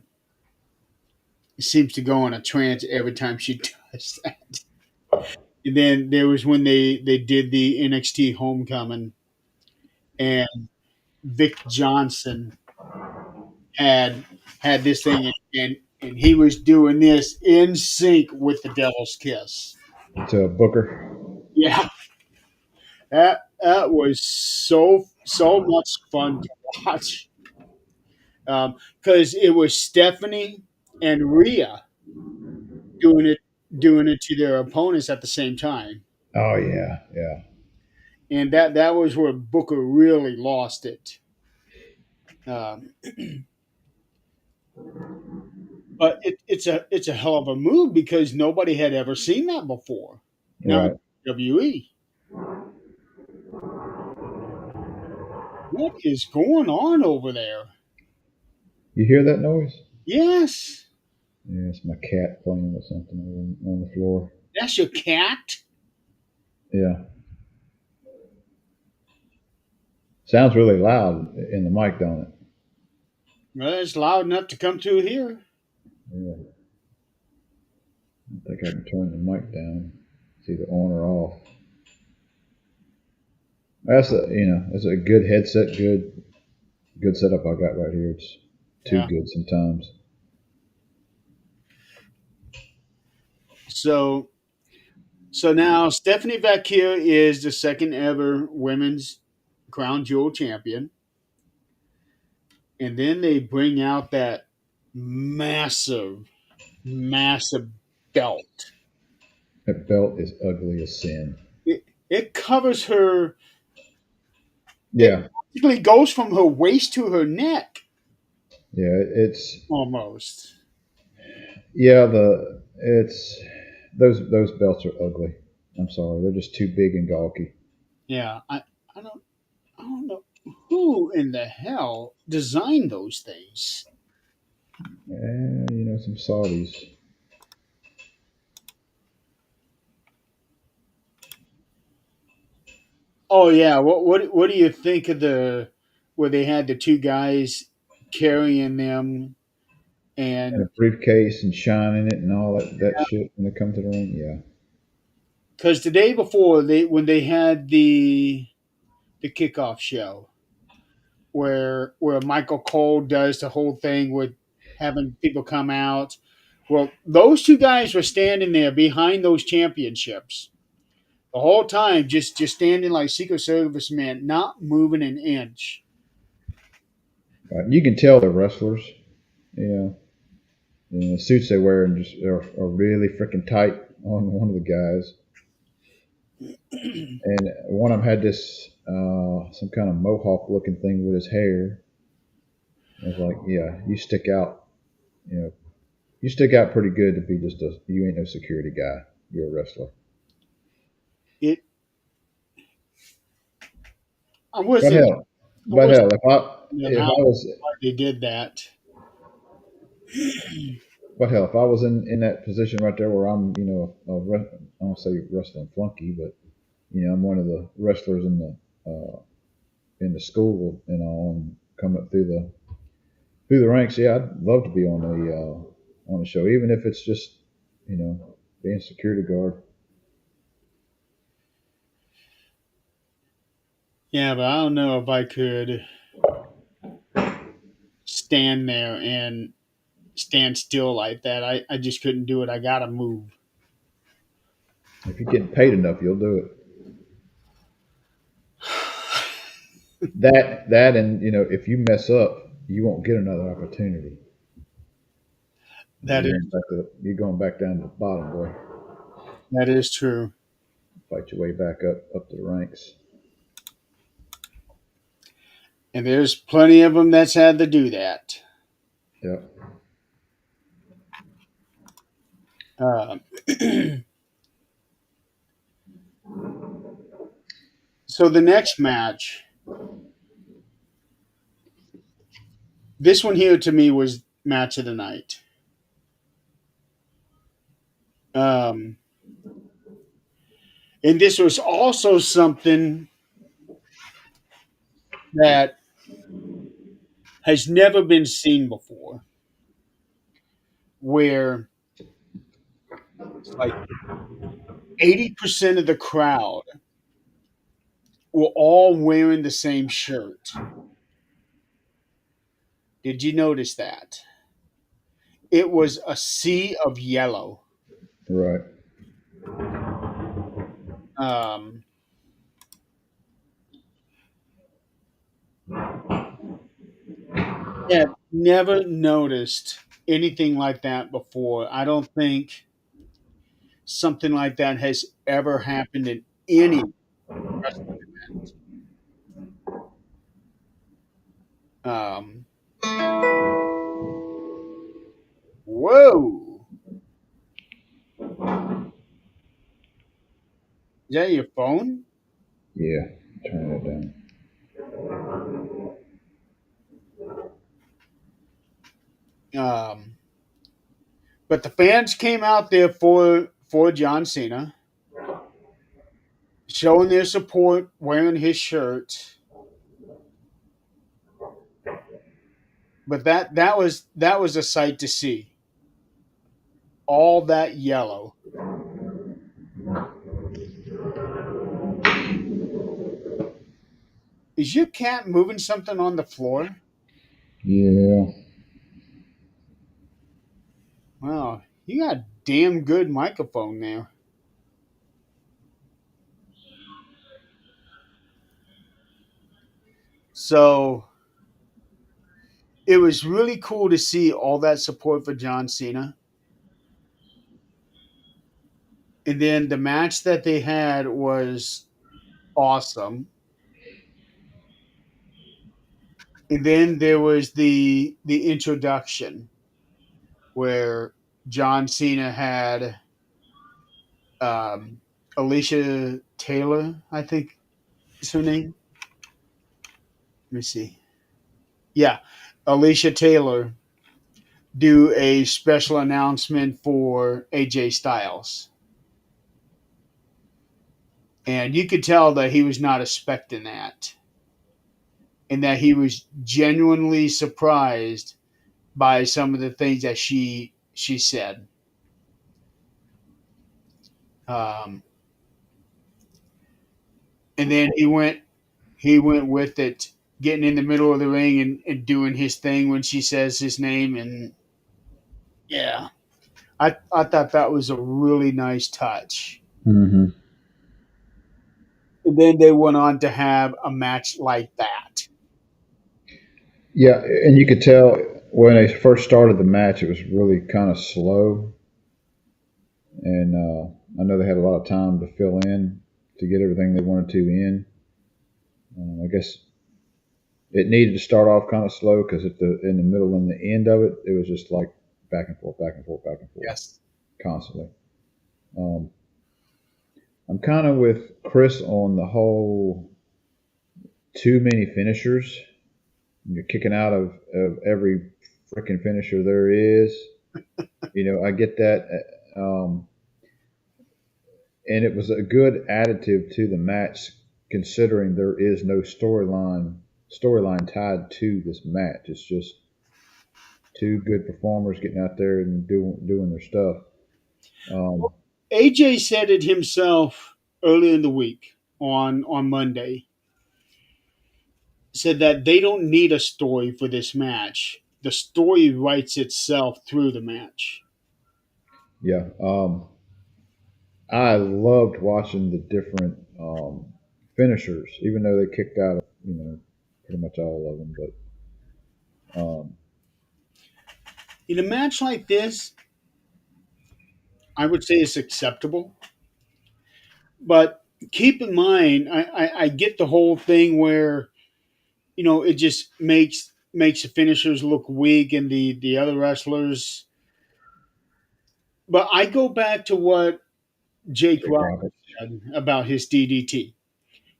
seems to go in a trance every time she does that. And then there was when they did the NXT Homecoming, and Vic Johnson had had this thing, and he was doing this in sync with the Devil's Kiss. To Booker. Yeah, that was so much fun to watch because it was Stephanie and Rhea doing it doing it to their opponents at the same time, Oh yeah, yeah, and that was where Booker really lost it. Um, but it's a hell of a move because nobody had ever seen that before. Now right. WWE, what is going on over there? You hear that noise? Yes, Yeah, it's my cat playing with something on the floor. that's your cat. Yeah, sounds really loud in the mic, don't it? Well, it's loud enough to come through here. Yeah. I think I can turn the mic down. It's either on or off. That's a good headset, good setup I got right here. It's too Yeah. good sometimes. So so now Stephanie Vacquier is the second ever women's crown jewel champion, and then they bring out that massive belt. That belt is ugly as sin. It covers her. It Yeah, basically goes from her waist to her neck yeah, almost. it's those belts are ugly. I'm sorry, they're just too big and gawky. Yeah, I don't I don't know who in the hell designed those things. And some Saudis. Oh yeah, what do you think of the where they had the two guys carrying them And and a briefcase and shining it and all that shit when they come to the ring. Yeah, because the day before they when they had the kickoff show where Michael Cole does the whole thing with having people come out. Well, those two guys were standing there behind those championships, the whole time, just standing like Secret Service man, not moving an inch. You can tell they're wrestlers. You know, the suits they wear and just are really freaking tight on one of the guys. And one of them had this some kind of mohawk looking thing with his hair. I was like, yeah, you stick out. You know, you stick out pretty good to be just a. You ain't no security guy. You're a wrestler. It. I But wasn't. hell, I but wasn't hell, of if how I was they did that. but hell, if I was in that position right there where I'm, I don't say wrestling flunky, but I'm one of the wrestlers in the school and all, and coming up through the ranks. Yeah, I'd love to be on the show, even if it's just being security guard. Yeah, but I don't know if I could stand there and stand still like that. I just couldn't do it. I gotta move. If you're getting paid enough, you'll do it. That and if you mess up, you won't get another opportunity. That is You're going back down to the bottom, boy. that is true. Fight your way back up to the ranks. And there's plenty of them that's had to do that. Yep. Uh, so the next match, this one here to me was match of the night. Um, and this was also something that has never been seen before, where it's like 80% of the crowd were all wearing the same shirt. Did you notice that? It was a sea of yellow. Right. Um, yeah, never noticed anything like that before. I don't think something like that has ever happened in any wrestling event. Whoa! Is that your phone? Yeah. Turn it down. Um, but the fans came out there for John Cena, showing their support, wearing his shirt. But that was a sight to see. All that yellow. Is your cat moving something on the floor? Yeah. Wow, you got a damn good microphone there. So it was really cool to see all that support for John Cena. And then the match that they had was awesome. And then there was the introduction where John Cena had um, Alicia Taylor, I think is her name. Let me see. Yeah, Alicia Taylor do a special announcement for AJ Styles. And you could tell that he was not expecting that, and that he was genuinely surprised by some of the things that she said. Um, and then he went with it, getting in the middle of the ring and doing his thing when she says his name. And yeah, I thought that was a really nice touch. Mm-hmm. And then they went on to have a match like that. Yeah, and you could tell when they first started the match, it was really kind of slow, and I know they had a lot of time to fill in to get everything they wanted to in. I guess it needed to start off kind of slow because at the in the middle and the end of it, it was just like back and forth, back and forth, back and forth, Yes. constantly. Um, I'm kind of with Chris on the whole too many finishers. You're kicking out of every freaking finisher there is. I get that. And it was a good additive to the match considering there is no storyline tied to this match. It's just two good performers getting out there and doing their stuff. Um, AJ said it himself early in the week on Monday. Said that they don't need a story for this match. The story writes itself through the match. yeah, I loved watching the different finishers, even though they kicked out of pretty much all of them. But In a match like this, I would say it's acceptable. But keep in mind, I get the whole thing where it just makes the finishers look weak and the other wrestlers. But I go back to what Jake Jake Roberts Roberts, said about his DDT.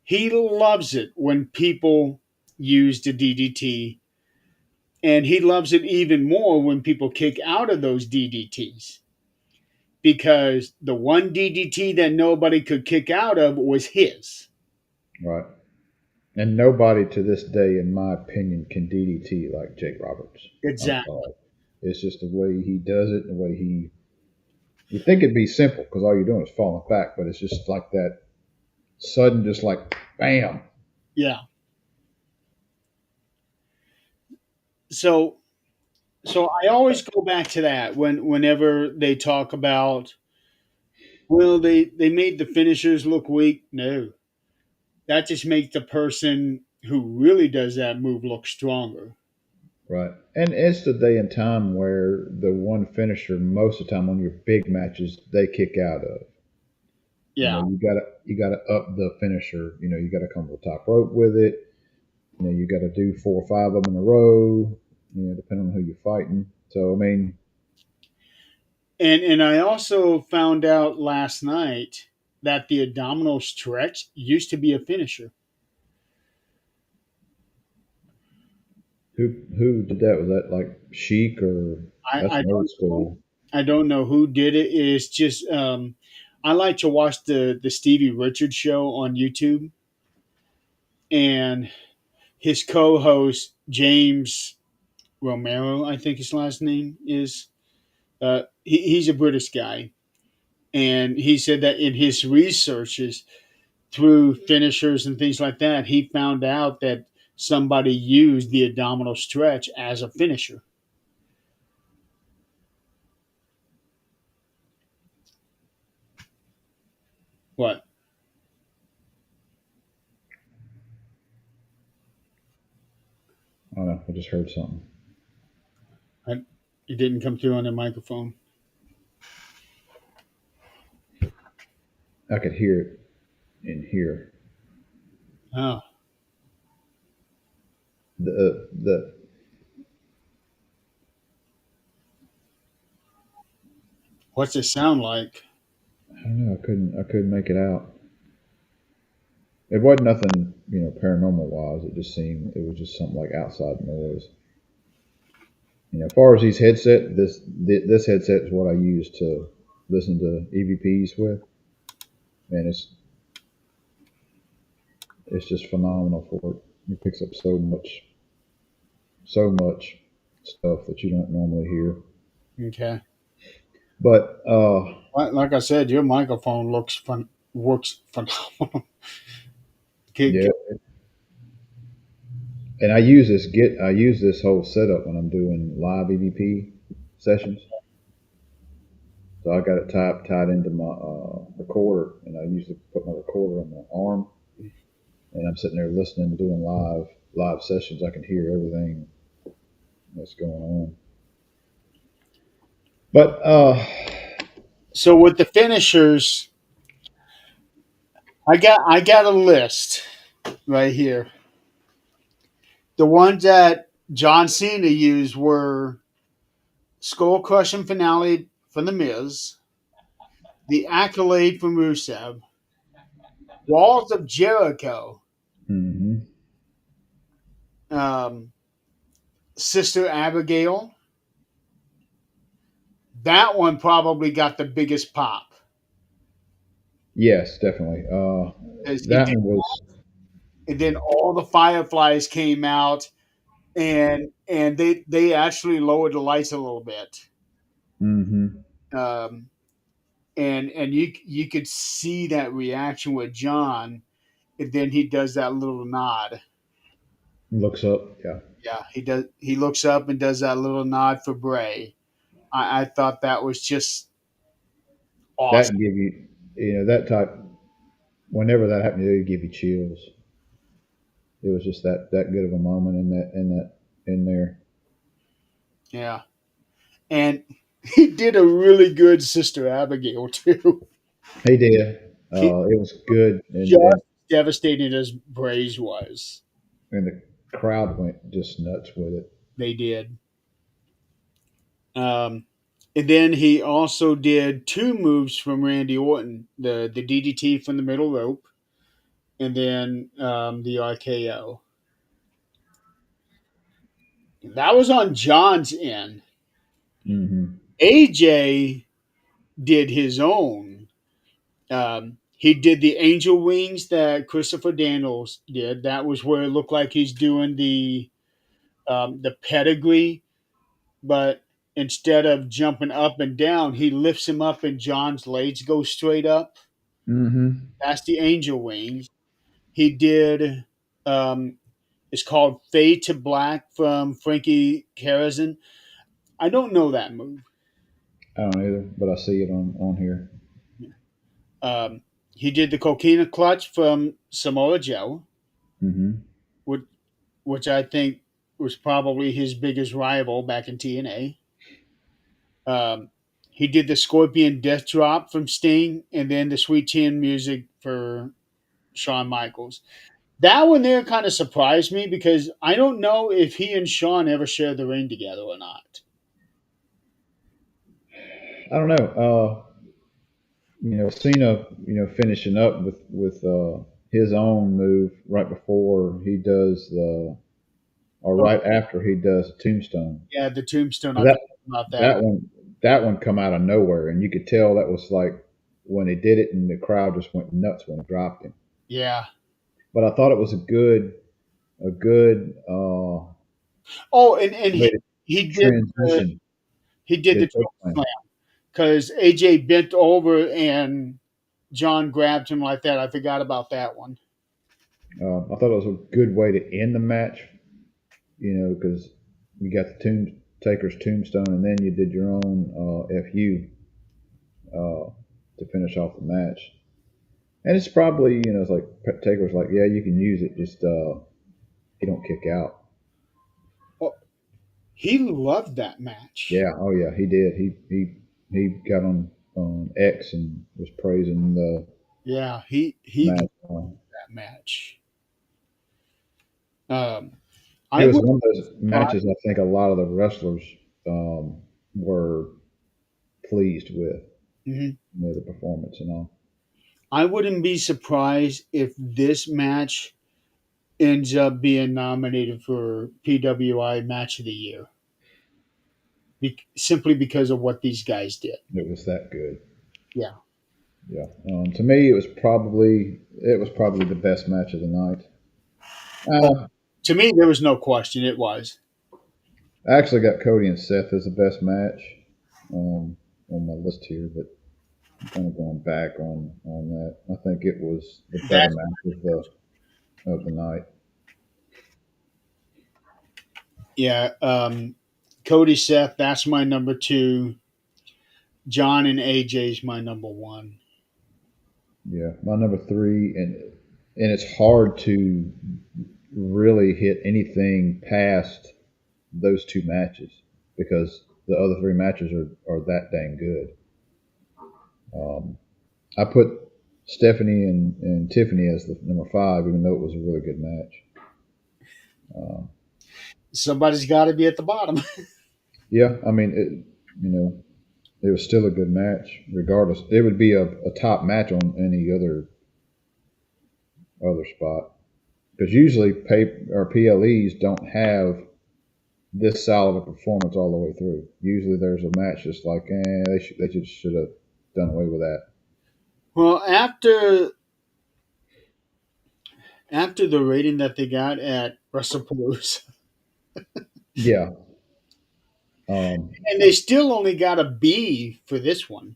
He loves it when people use the DDT, and he loves it even more when people kick out of those DDTs because the one DDT that nobody could kick out of was his. right? And nobody to this day, in my opinion, can DDT like Jake Roberts. I'm Exactly. sorry. It's just the way he does it, the way he. You think it'd be simple because all you're doing is falling back, but it's just like that sudden, just like bam. Yeah. So so I always go back to that whenever they talk about, well, they made the finishers look weak. No, that just makes the person who really does that move look stronger. Right. And it's the day and time where the one finisher, most of the time on your big matches, they kick out of. Yeah, You gotta up the finisher. You gotta come to the top rope with it. You gotta do 4 or 5 of them in a row. Depending on who you're fighting. So I mean, and I also found out last night that the abdominal stretch used to be a finisher. who did that? Was that like Chic or that's I an old don't know. school? I don't know who did it. It's just I like to watch the Stevie Richards show on YouTube, and his co-host James Romero, I think his last name is. He's a British guy, and he said that in his researches through finishers and things like that, he found out that somebody used the abdominal stretch as a finisher. What? I don't know. I just heard something. I, it didn't come through on the microphone. I could hear it in here. Oh, The what's it sound like? I don't know. I couldn't make it out. It wasn't nothing, paranormal wise. It just seemed it was just something like outside noise. As far as these headset, this headset is what I use to listen to EVPs with, and it's just phenomenal for it. It picks up so much stuff that you don't normally hear. Okay. But Like I said, your microphone works phenomenal. Can- yeah, can- and I use this whole setup when I'm doing live EVP sessions. So I got it tied into my recorder, and I usually put my recorder on my arm, and I'm sitting there listening, doing live sessions. I can hear everything that's going on. But So with the finishers, I got a list right here. The ones that John Cena used were Skull Crushing Finale from The Miz, the Accolade from Rusev, Walls of Jericho, mhm. um, Sister Abigail. That one probably got the biggest pop Yes, definitely. as he That did, one was. and then all the Fireflies came out, and they actually lowered the lights a little bit, Hmm. um, and you could see that reaction with John, and then he does that little nod. Looks up. Yeah, Yeah, he does. He looks up and does that little nod for Bray. I thought that was just that awesome. can give you, that type. Whenever that happened, it would give you chills. It was just that good of a moment in there. Yeah, and he did a really good Sister Abigail too. He did. He It was good, just devastated as Bray's was. and the crowd went just nuts with it. They did. And then he also did two moves from Randy Orton: the DDT from the middle rope, and then the RKO. That was on John's end. Hmm. AJ did his own. He did the angel wings that Christopher Daniels did. That was where it looked like he's doing the pedigree, but instead of jumping up and down, he lifts him up and John's legs go straight up. Hmm. That's the angel wings. He did. Um, it's called Fade to Black from Frankie Kazarian. I don't know that move. I don't either, but I see it on here. Um, he did the Coquina Clutch from Samoa Joe, Hmm. which, which I think was probably his biggest rival back in TNA. Um, he did the Scorpion Death Drop from Sting, and then the Sweet Chin music for Shawn Michaels. That one there kind of surprised me because I don't know if he and Shawn ever shared the ring together or not. I don't know. Cena, finishing up with his own move right before he does the, or Oh, right after he does the tombstone. yeah, the Tombstone. I That forgot about that. that one that one come out of nowhere, and you could tell that was like when he did it, and the crowd just went nuts when he dropped him. Yeah. But I thought it was a good Oh, and way to he did the transition. he did the Good choke choke slam. slam because AJ bent over and John grabbed him like that. I forgot about that one. I thought it was a good way to end the match. Because you got the Taker's tombstone, and then you did your own FU to finish off the match. And it's probably, it's like Taker's like, yeah, you can use it, just he don't kick out. Oh, he loved that match. Yeah, oh yeah, he did. He got on X and was praising the Yeah, he loved match. that match. Um, It I was would. one of those matches I think a lot of the wrestlers were pleased with, Mhm. the performance and all. I wouldn't be surprised if this match ends up being nominated for PWI Match of the Year, simply because of what these guys did. It was that good. Yeah. Yeah. To me, it was probably the best match of the night. Oh, Uh, to me, there was no question. It was. I actually got Cody and Seth as the best match um, on my list here, but I'm kind of going back on that. I think it was the better That's match of the night. yeah. Cody Seth. That's my number two. John and AJ's my number one. Yeah, my number three, and and it's hard to really hit anything past those two matches because the other three matches are that dang good. Um, I put Stephanie and Tiffany as the number five, even though it was a really good match. Um, Somebody's got to be at the bottom. yeah, I mean, it was still a good match, regardless. It would be a top match on any other spot because usually pay or PLEs don't have this solid a performance all the way through. Usually, there's a match that's like, they just should have done away with that. Well, after the rating that they got at WrestlePalooza, Yeah, um, and they still only got a B for this one.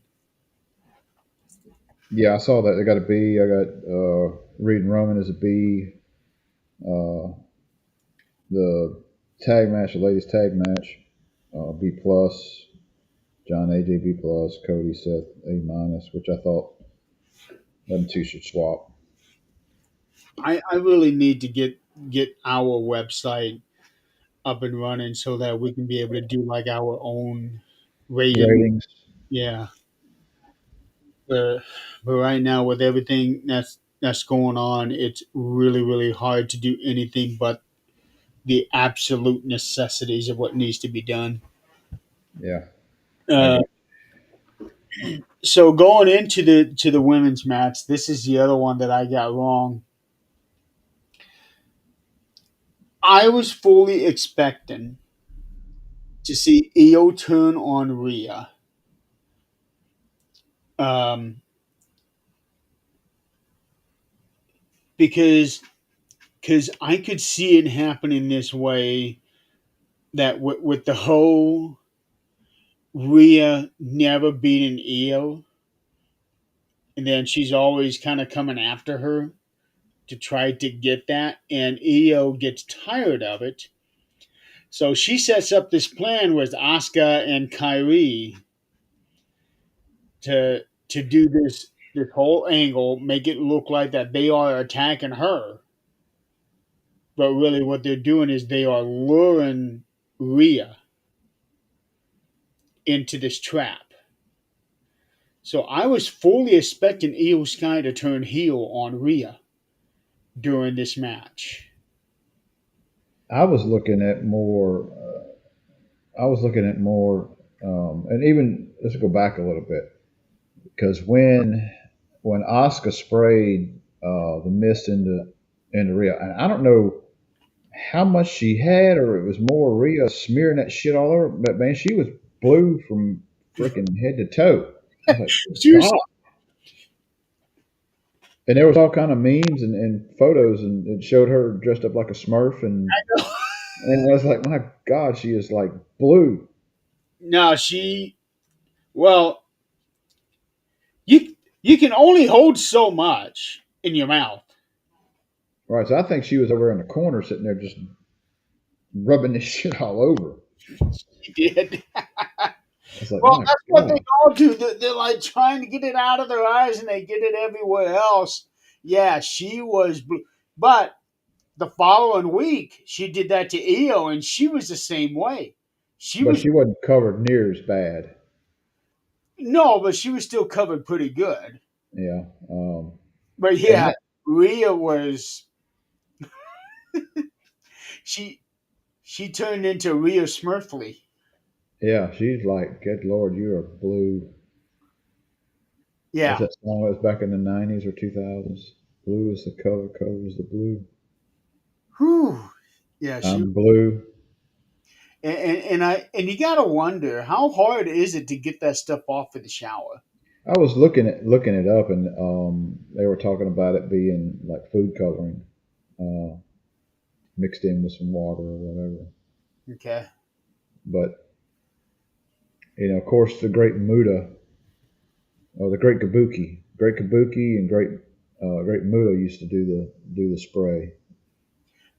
yeah, I saw that. They got a B. I got Reed and Roman as a B. Uh, the tag match, the ladies tag match, B plus. John AJ B plus, Cody Seth A minus, which I thought them two should swap. I really need to get our website up and running so that we can be able to do like our own rating. Ratings, Yeah, but right now with everything that's going on, it's really hard to do anything but the absolute necessities of what needs to be done. yeah, I Uh, got. so going into the women's match, this is the other one that I got wrong. I was fully expecting to see Io turn on Rhea. Um, because I could see it happening this way that with the whole Rhea never beating Io, and then she's always kind of coming after her to try to get that, and Io gets tired of it. So she sets up this plan with Asuka and Kyrie to do this whole angle, make it look like that they are attacking her, but really what they're doing is they are luring Rhea into this trap. So I was fully expecting Io Sky to turn heel on Rhea during this match. I was looking at more. I was looking at more, and even let's go back a little bit because when Oscar sprayed the mist into Rhea, and I don't know how much she had, or it was more Rhea smearing that shit all over. But man, she was blue from freaking head to toe. I was like, She was, God. And there was all kind of memes and photos, and it showed her dressed up like a Smurf, and I was like, my God, she is like blue. no, she well, you can only hold so much in your mouth. Right, so I think she was over in the corner, sitting there just rubbing this shit all over. She did. I was like, Well, my that's what they God. all do. They're like trying to get it out of their eyes, and they get it everywhere else. Yeah, she was, but the following week she did that to Io, and she was the same way. She But was she wasn't covered near as bad. no, but she was still covered pretty good. Yeah. But And yeah, Rhea was she she turned into Rhea Smurfly. yeah, she's like, good Lord, you are blue. What's Yeah. that song that was back in the 90s or 2000s? Blue is the color is the blue. Whew. Yeah, she I'm blue. and you gotta wonder how hard is it to get that stuff off of the shower. I was looking it up, and they were talking about it being like food coloring, uh, mixed in with some water or whatever. Okay. But of course, the great Muda or the great Kabuki, and great Muda used to do the spray.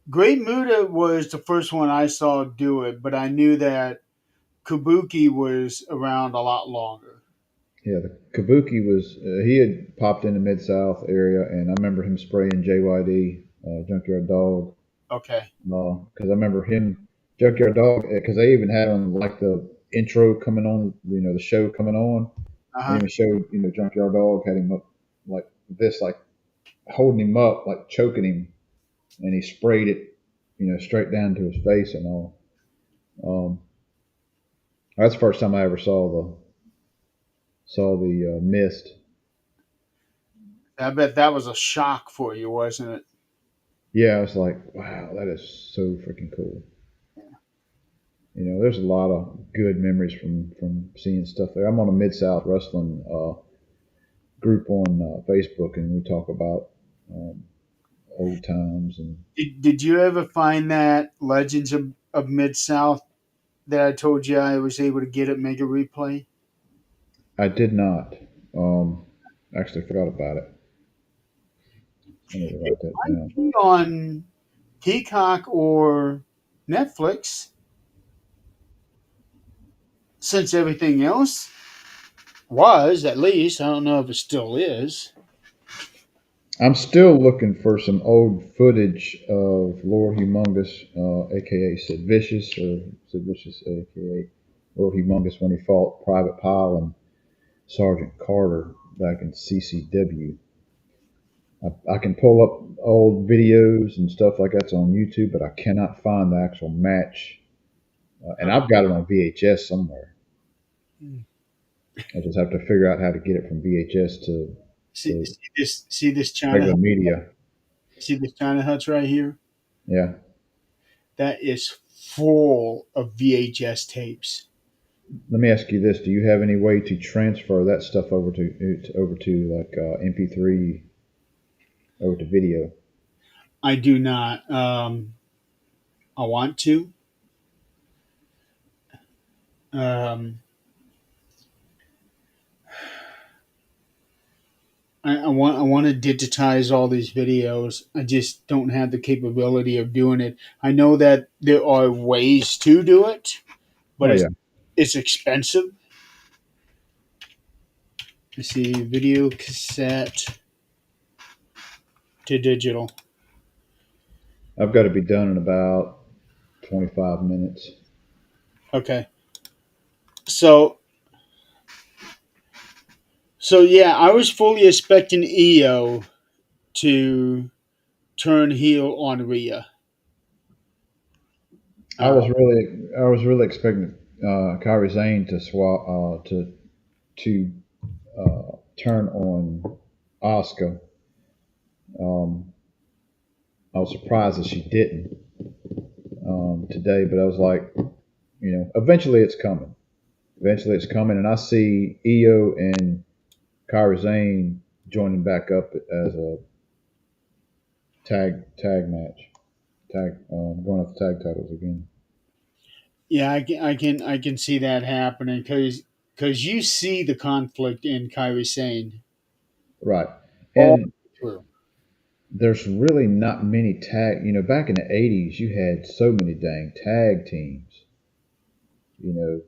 Great Muda was the first one I saw do it, but I knew that Kabuki was around a lot longer. Yeah, the Kabuki was he had popped in the Mid South area, and I remember him spraying JYD, Junkyard Dog, Okay. because I remember him Junkyard Dog because they even had on like the intro coming on, the show coming on, Uh and huh. even showed Junkyard Dog had him up like this, like holding him up, like choking him, and he sprayed it, straight down to his face and all. Um, that's the first time I ever saw the mist. I bet that was a shock for you, wasn't it? Yeah, I was like, wow, that is so freaking cool. There's a lot of good memories from seeing stuff there. I'm on a Mid South Wrestling group on Facebook, and we talk about um, old times. And Did you ever find that Legends of Mid South that I told you I was able to get at Mega Replay? I did not. Um, Actually, forgot about it. I need to It write that might down. be on Peacock or Netflix, since everything else was, at least. I don't know if it still is. I'm still looking for some old footage of Lord Humongous, aka Sid Vicious, or Sid Vicious, aka Lord Humongous, when he fought Private Pile and Sergeant Carter back in CCW. I can pull up old videos and stuff like that's on YouTube, but I cannot find the actual match. And I've got it on VHS somewhere. I just have to figure out how to get it from VHS See, to see this China regular media. see this China Huts right here. Yeah. That is full of VHS tapes. Let me ask you this: do you have any way to transfer that stuff over to like MP3 over to video? I do not. I want to. Um, I want to digitize all these videos. I just don't have the capability of doing it. I know that there are ways to do it, but Oh yeah, it's expensive. Let's see, video cassette to digital. I've got to be done in about 25 minutes. Okay, so yeah, I was fully expecting EO to turn heel on Rhea. I Uh, was really, I was really expecting Kyrie Zane to swap to turn on Oscar. Um, I was surprised that she didn't today, but I was like, eventually it's coming. Eventually it's coming, and I see Io and Kyrie Zane joining back up as a tag match, going after tag titles again. yeah, I can see that happening because you see the conflict in Kyrie Sane Right, all and through. there's really not many tag. Back in the '80s, you had so many dang tag teams. You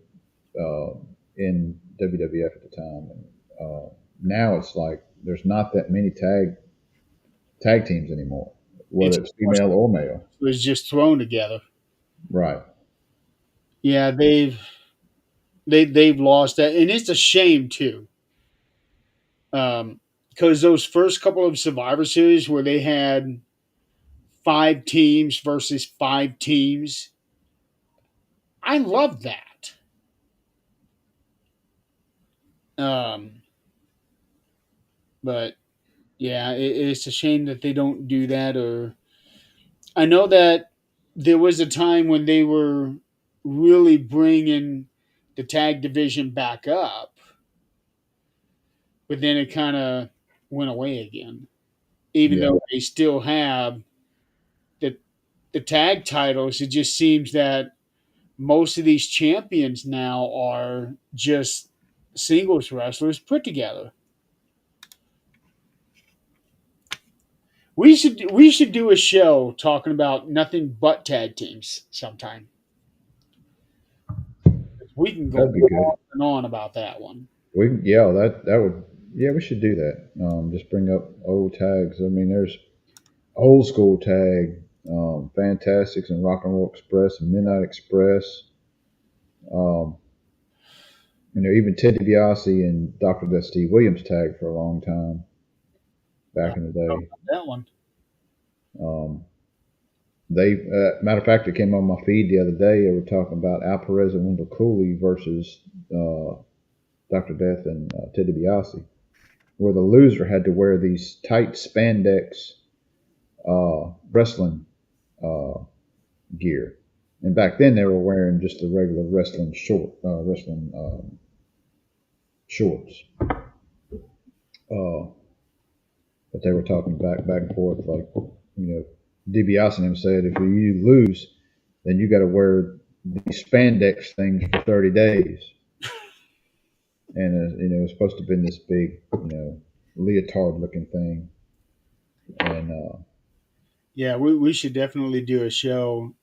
in WWF at the time, and now it's like there's not that many tag teams anymore, It's whether it's female or male. was just thrown together. Right. Yeah, they've lost that, and it's a shame too. Because those first couple of Survivor Series where they had 5 teams versus 5 teams, I love that. Um, but yeah, it's a shame that they don't do that. Or I know that there was a time when they were really bringing the tag division back up, but then it kind of went away again. Even Yeah. though they still have the tag titles, it just seems that most of these champions now are just singles wrestlers put together. We should do a show talking about nothing but tag teams sometime. We can go That'd be good. on and on about that one. Yeah, that would, yeah, we should do that. Just bring up old tags. I mean, there's old school tag, Fantastics and Rock and Roll Express and Midnight Express. Um, even Ted DiBiase and Dr. Death Steve Williams tagged for a long time I back don't in the know day. about that one. Um, matter of fact, it came on my feed the other day. They were talking about Al Perez and Wendell Cooley versus Dr. Death and Ted DiBiase, where the loser had to wear these tight spandex wrestling uh, gear. And back then, they were wearing just the regular wrestling shorts. Uh, but they were talking back and forth, like, DiBiase and him said, if you lose, then you got to wear these spandex things for 30 days. And it was supposed to have been this big, leotard looking thing. And Yeah, we should definitely do a show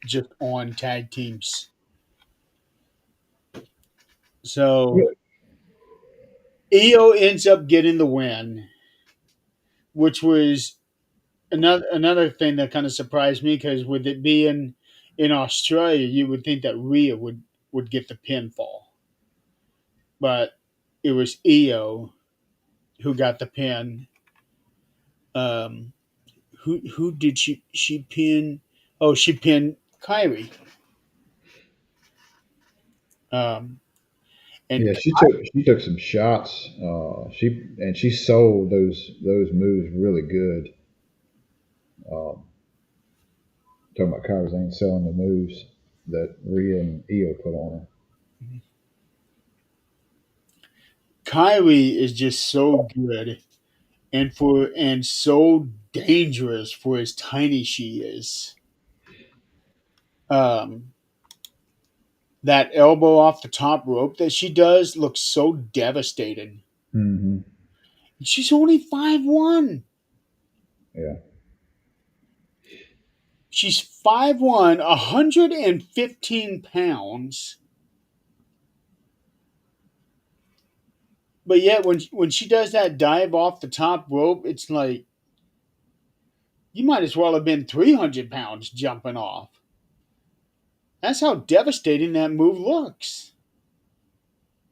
just on tag teams. So EO ends up getting the win, which was another thing that kind of surprised me because with it being in Australia, you would think that Rhea would get the pinfall, but it was EO who got the pin. Um, who did she pin? Oh, she pinned Kyrie. Um, and yeah, she took some shots. She sold those moves really good. Um, talking about Kyrie Sane selling the moves that Rhea and Io put on her. Kyrie is just so good and so dangerous for as tiny she is. Um, that elbow off the top rope that she does looks so devastating. Hmm. She's only 5'1". Yeah, She's 5'1", 115 pounds. But yet when she does that dive off the top rope, it's like you might as well have been 300 pounds jumping off. That's how devastating that move looks.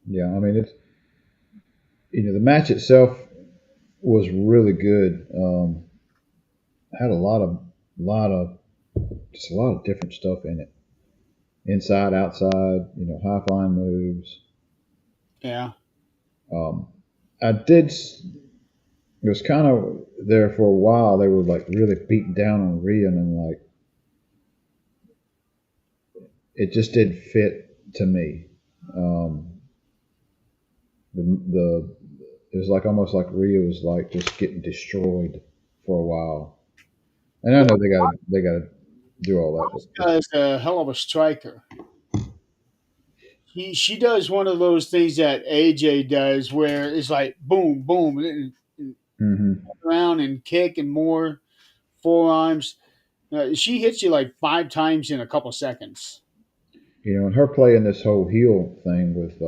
yeah. I mean, it's the match itself was really good. Had a lot of just a lot of different stuff in it. Inside, outside, high flying moves. Yeah. Um, I did. It was kind of there for a while. They were like really beating down on Rhea, and like it just didn't fit to me. Um, the it was like almost like Rhea was like just getting destroyed for a while. And I know they got to do all that, but just Is a hell of a striker. She does one of those things that AJ does where it's like boom, boom, and hmm around and kick and more forearms. She hits you like 5 times in a couple seconds. and her playing this whole heel thing with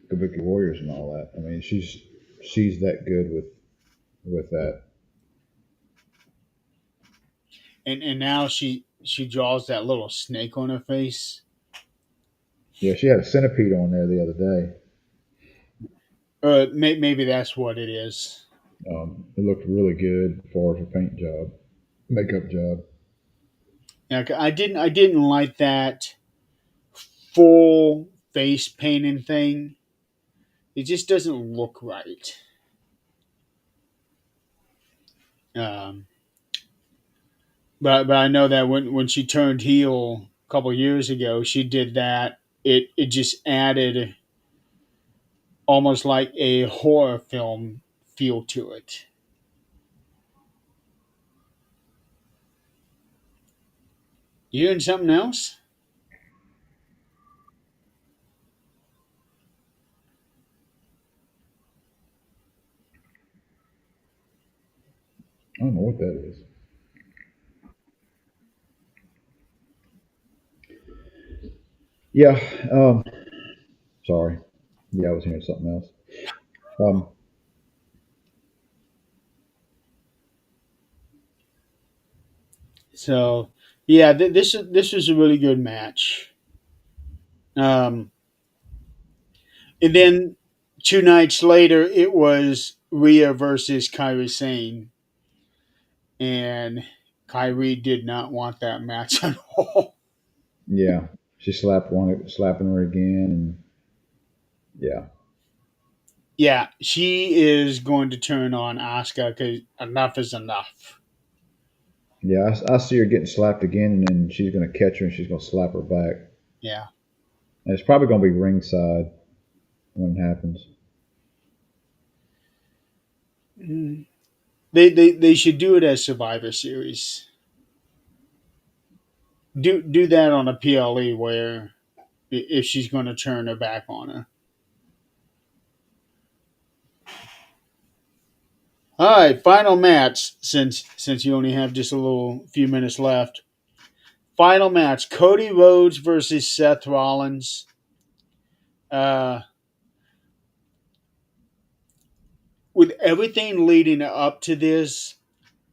Kabuki Warriors and all that. I mean, she's that good with that. And now she draws that little snake on her face. Yeah, she had a centipede on there the other day. Maybe that's what it is. It looked really good as far as her paint job, makeup job. Yeah, I didn't like that full face painting thing. It just doesn't look right. Um, but I know that when she turned heel a couple years ago, she did that. It just added almost like a horror film feel to it. You doing something else? I don't know what that is. Yeah. Sorry. Yeah, I was hearing something else. Um, So yeah, this was a really good match. Um, and then 2 nights later, it was Rhea versus Kairi Sane, and Kyrie did not want that match at all. yeah, she slapping her again, and yeah, Yeah, she is going to turn on Asuka because enough is enough. yeah. I see her getting slapped again, and then she's gonna catch her and she's gonna slap her back. Yeah. And it's probably gonna be ringside when it happens. Mm. They should do it as Survivor Series. Do that on a PLE where if she's going to turn her back on her. All right, final match since you only have just a little few minutes left. Final match: Cody Rhodes versus Seth Rollins. Uh, with everything leading up to this,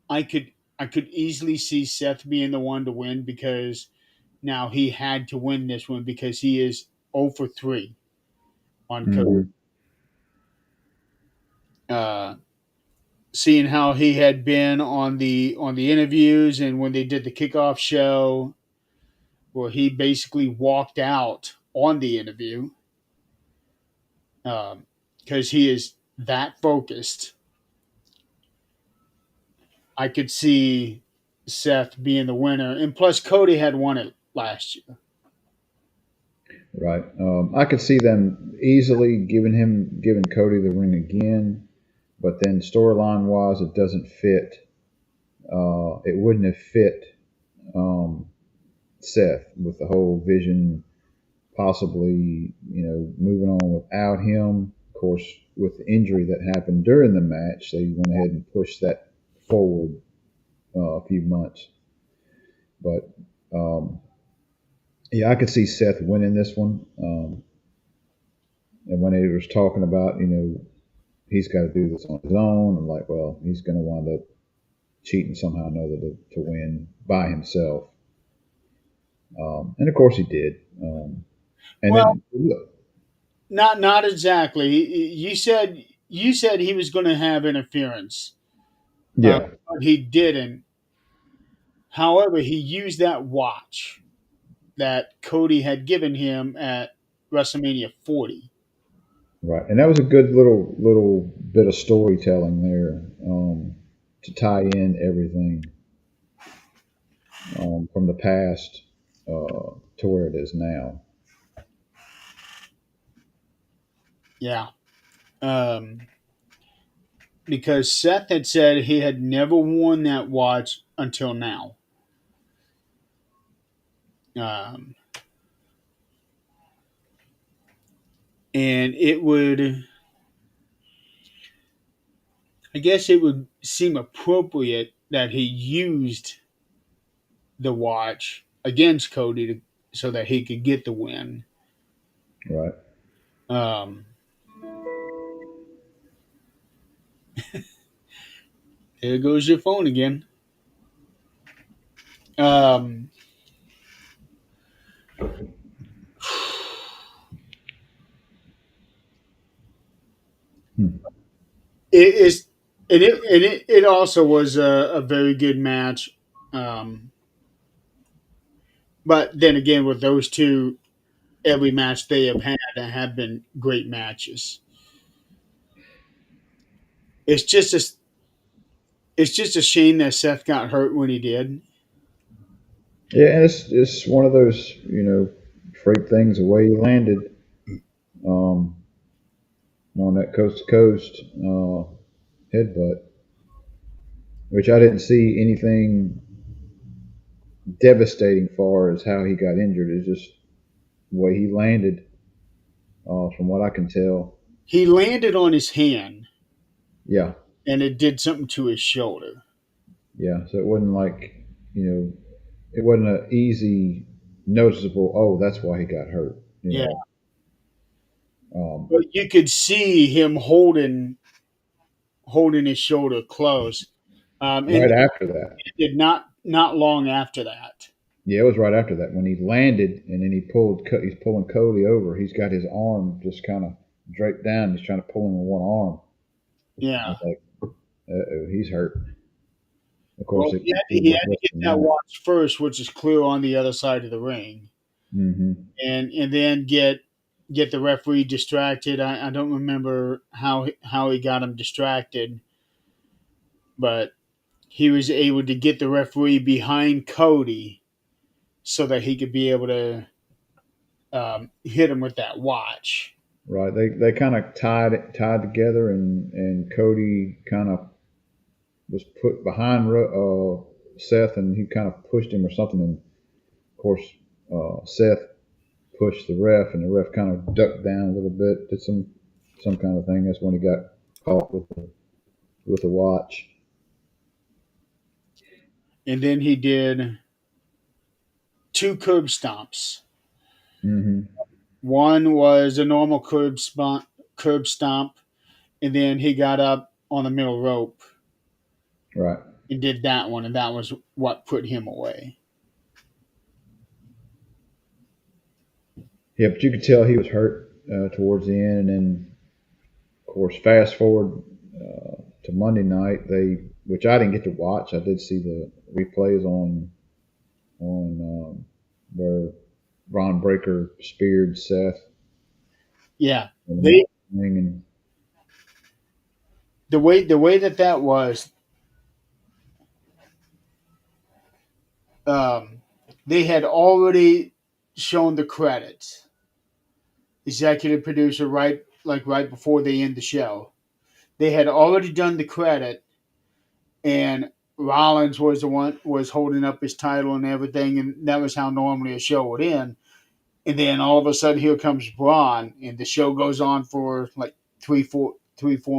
I could easily see Seth being the one to win because now he had to win this one because he is 0 for 3 on Cody. Hmm. Uh, Seeing how he had been on the interviews and when they did the kickoff show, where he basically walked out on the interview because he is that focused. I could see Seth being the winner, and plus Cody had won it last year. Right. I could see them easily giving Cody the ring again, but then storyline wise, it doesn't fit. It wouldn't have fit um, Seth with the whole vision, possibly moving on without him. Of course, with the injury that happened during the match, they went ahead and pushed that forward a few months. But yeah, I could see Seth winning this one. And when he was talking about, he's got to do this on his own, I'm like, well, he's going to wind up cheating somehow or another to win by himself. And of course he did. And Well, then, look, not exactly. You said he was going to have interference, yeah, but he didn't. However, he used that watch that Cody had given him at WrestleMania 40. right. And that was a good little bit of storytelling there to tie in everything from the past to where it is now. Yeah. Um, because Seth had said he had never worn that watch until now. Um, and it would, I guess it would seem appropriate that he used the watch against Cody so that he could get the win. Right. Um, there goes your phone again. Um, Hmm. it is, it also was a very good match. Um, but then again, with those two, every match they have had have been great matches. It's just a it's just a shame that Seth got hurt when he did. Yeah, and it's one of those freak things. The way he landed um, on that coast to coast headbutt, which I didn't see anything devastating far as how he got injured. It's just the way he landed, from what I can tell. He landed on his hand Yeah, and it did something to his shoulder. yeah. So it wasn't like you know, it wasn't an easy, noticeable. Oh, that's why he got hurt. You Yeah, know. Um, But you could see him holding his shoulder close, and right after that, it did not long after that. yeah, it was right after that when he landed, and then he's pulling Cody over. He's got his arm just kind of draped down. He's trying to pull him with one arm. I Yeah. was like, uh-oh, he's hurt. Of course, Well, he he was had to less get than that that. watch first, which is clear on the other side of the ring, Hmm. and then get the referee distracted. I don't remember how he got him distracted, but he was able to get the referee behind Cody so that he could be able to hit him with that watch. Right. They kind of tied together, and Cody kind of was put behind Seth, and he kind of pushed him or something. And of course, Seth pushed the ref, and the ref kind of ducked down a little bit, did some kind of thing. That's when he got caught with the watch. And then he did two curb stomps. Hmm. One was a normal curb stomp, and then he got up on the middle rope Right. and did that one, and that was what put him away. Yeah, but you could tell he was hurt towards the end, and then of course, fast forward to Monday night, which I didn't get to watch. I did see the replays on where Ron Breaker speared Seth Yeah, in the they ring, and the way that was, um, they had already shown the credits. Executive producer, right before they end the show, they had already done the credit, and Rollins was the one was holding up his title and everything, and that was how normally a show would end. And then all of a sudden, here comes Braun, and the show goes on for like 4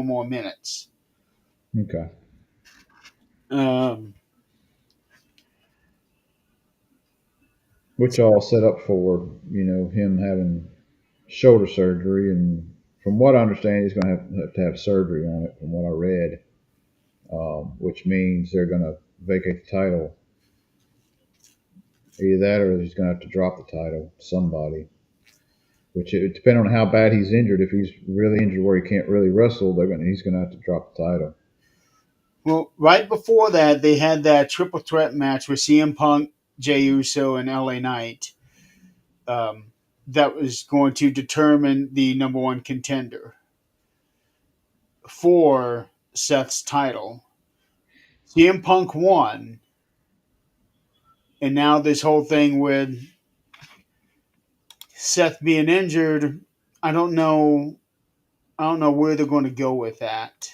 more minutes. okay. Um, Which all set up for him having shoulder surgery, and from what I understand, he's going to have surgery on it. From what I read, which means they're going to vacate the title. Either that, or he's going to have to drop the title to somebody. Which it depending on how bad he's injured. If he's really injured where he can't really wrestle, he's going to have to drop the title. well, right before that, they had that triple threat match with CM Punk, Jey Uso, and LA Knight. Um, that was going to determine the number one contender for Seth's title. CM Punk won, and now this whole thing with Seth being injured, I don't know. I don't know where they're going to go with that.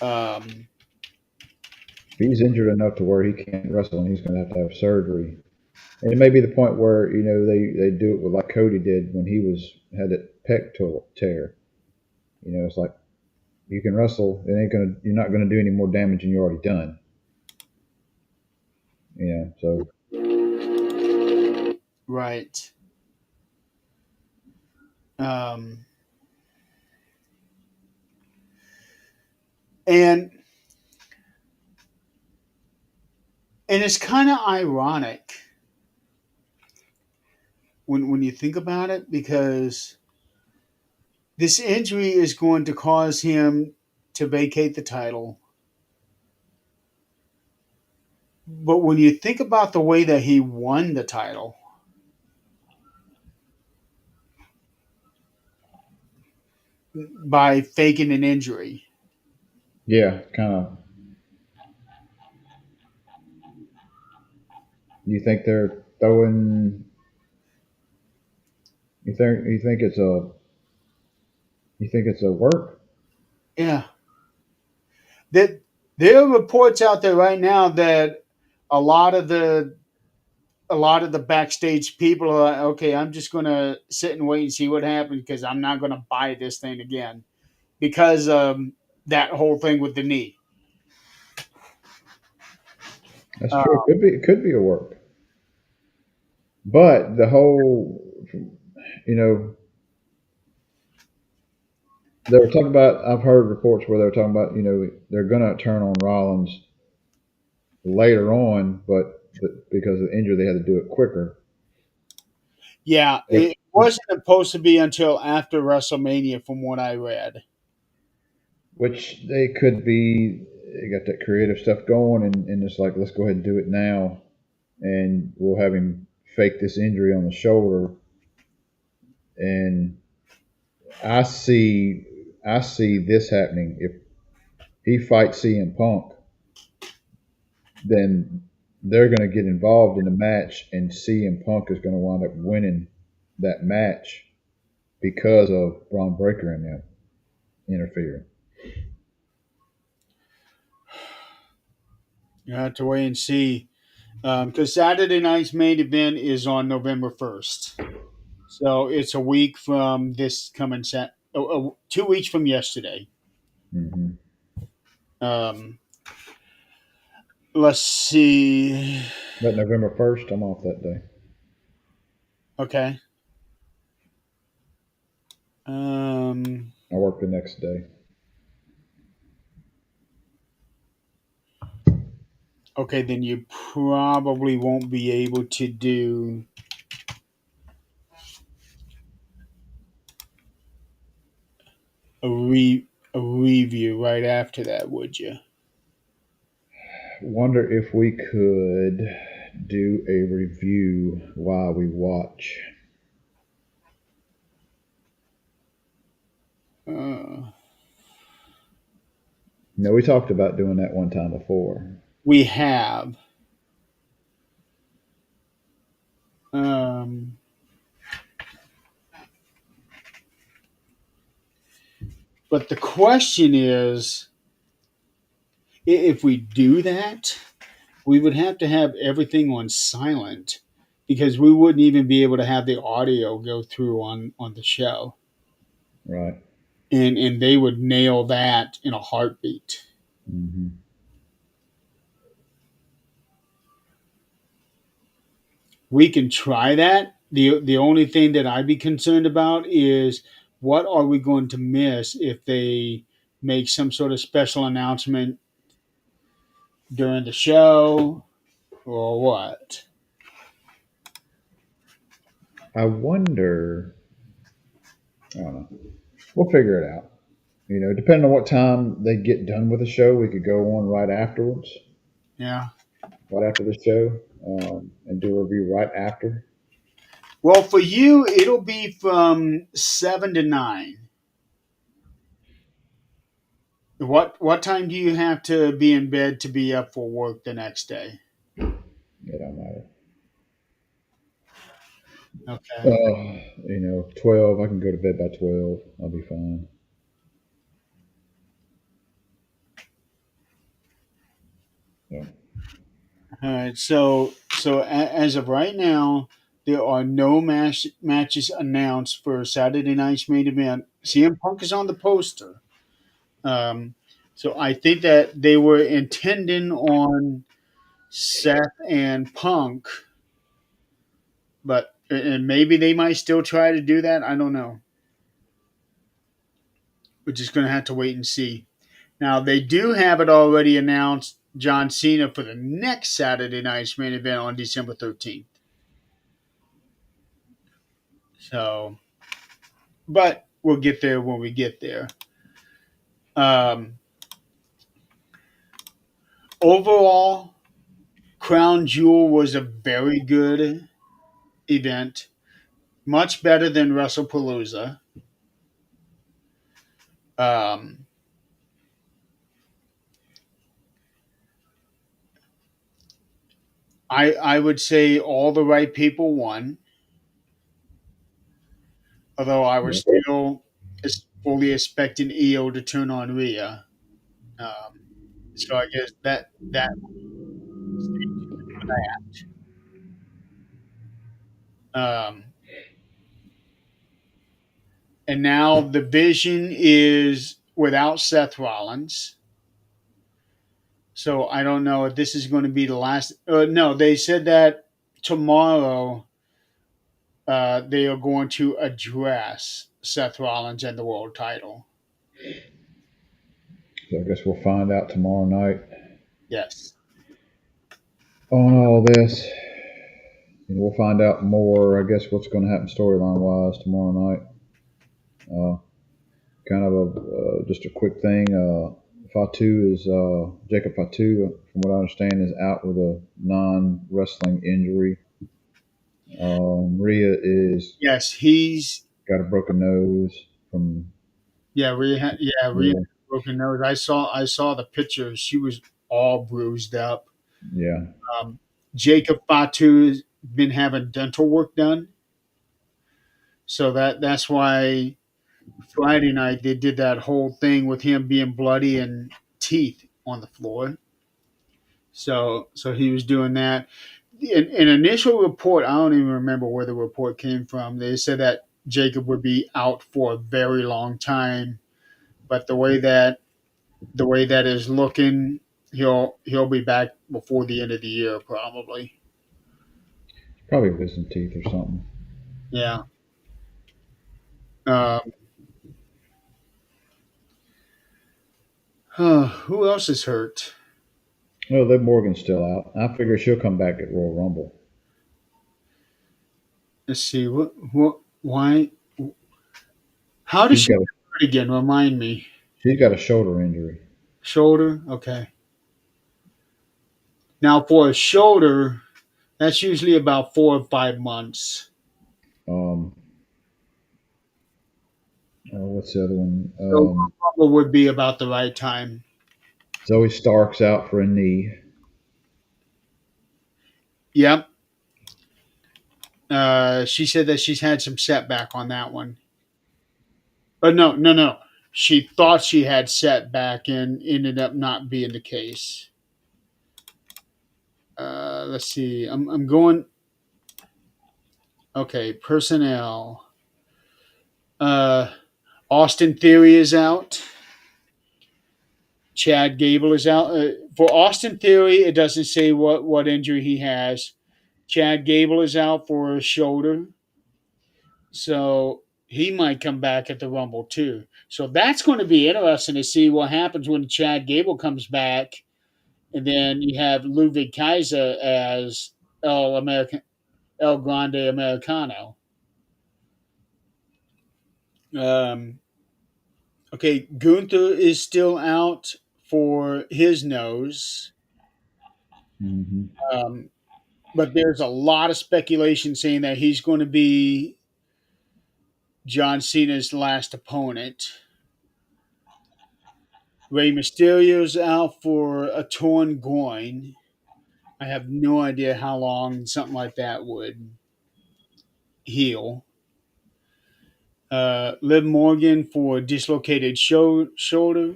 Um, If he's injured enough to where he can't wrestle, and he's going to have surgery, and it may be the point where they do it with like Cody did when he had that tear. It's like you can wrestle, you're not gonna do any more damage than you already done. So right. Um, and it's kind of ironic when you think about it, because this injury is going to cause him to vacate the title. But when you think about the way that he won the title by faking an injury, yeah, kind of. You think they're throwing? You think it's a work? yeah, that there are reports out there right now that a lot of the backstage people are like, okay, I'm just going to sit and wait and see what happens because I'm not going to buy this thing again because that whole thing with the knee. That's Uh, true. It could be a work, but the whole, you know, They were talking about. I've heard reports where they were talking about. They're gonna turn on Rollins later on, but because of the injury, they had to do it quicker. Yeah, Which, it wasn't supposed to be until after WrestleMania, from what I read. which they could be. They got that creative stuff going, and it's like, let's go ahead and do it now, and we'll have him fake this injury on the shoulder. And I see, I see this happening. If he fights CM Punk, then they're going to get involved in the match, and CM Punk is going to wind up winning that match because of Braun Breaker and them interfering. You have to wait and see. Because Saturday night's main event is on November 1st. So it's a week from this coming 2 weeks from yesterday. Hmm. Um, let's see. But November 1st, I'm off that day. Okay. Um, I work the next day. okay, then you probably won't be able to do a a review right after that, would you? Wonder if we could do a review while we watch. Uh, No, we talked about doing that one time before. we have. Um, but the question is, if we do that, we would have to have everything on silent because we wouldn't even be able to have the audio go through on the show, Right. and they would nail that in a heartbeat. Hmm. We can try that. The only thing that I'd be concerned about is what are we going to miss if they make some sort of special announcement during the show or what? I wonder. I don't know. We'll figure it out. Depending on what time they get done with the show, we could go on right afterwards, Yeah. right after the show, and do a review right after. Well, for you, it'll be from 7 to 9. What time do you have to be in bed to be up for work the next day? It don't matter. Okay. 12. I can go to bed by 12. I'll be fine. So, All right. As of right now, there are no matches announced for Saturday night's main event. CM Punk is on the poster. Um, so I think that they were intending on Seth and Punk, but and maybe they might still try to do that. I don't know. We're just going to have to wait and see. Now they do have it already announced. John Cena for the next Saturday night's main event on December 13th. So, but we'll get there when we get there. Um, Overall, Crown Jewel was a very good event, much better than WrestlePalooza. Um, I would say all the right people won, although I was yeah. still fully expecting EO to turn on Rhea. Um, so I guess that stay tuned for that. And now the vision is without Seth Rollins. So I don't know if this is going to be the last. No, they said that tomorrow they are going to address Seth Rollins and the world title. So I guess we'll find out tomorrow night Yes. on all this. And we'll find out more, I guess, what's going to happen storyline wise tomorrow night. Uh, kind of just a quick thing. Fatu is Jacob Fatu, from what I understand, is out with a non wrestling injury. Maria is Yes, he's got a broken nose from Rhea had a broken nose. I saw the picture. She was all bruised up. yeah, Um, Jacob Fatu's been having dental work done, so that's why Friday night they did that whole thing with him being bloody and teeth on the floor. So he was doing that. An initial report, I don't even remember where the report came from. They said that Jacob would be out for a very long time, but the way that is looking, he'll be back before the end of the year probably. probably wisdom teeth or something. Yeah. Um, who else is hurt? Well, Liv Morgan's still out. I figure she'll come back at Royal Rumble. Let's see. What? Why? How does She's she got a, get hurt again? Remind me. she's got a shoulder injury. Shoulder. Okay. Now for a shoulder, that's usually about 4 or 5 months. Um, what's the other one? So Rumble would be about the right time. Zoe Stark's out for a knee. Yep. She said that she's had some setback on that one. But no, no, no. She thought she had setback and ended up not being the case. Let's see. I'm going. Okay, personnel. Uh, Austin Theory is out. Chad Gable is out. For Austin Theory, it doesn't say what injury he has. Chad Gable is out for a shoulder, so he might come back at the Rumble too. So that's going to be interesting to see what happens when Chad Gable comes back, and then you have Ludwig Kaiser as El Grande Americano. Um, okay, Gunther is still out for his nose. Hmm. Um, but there's a lot of speculation saying that he's going to be John Cena's last opponent. Rey Mysterio's out for a torn groin. I have no idea how long something like that would heal. Liv Morgan for dislocated shoulder.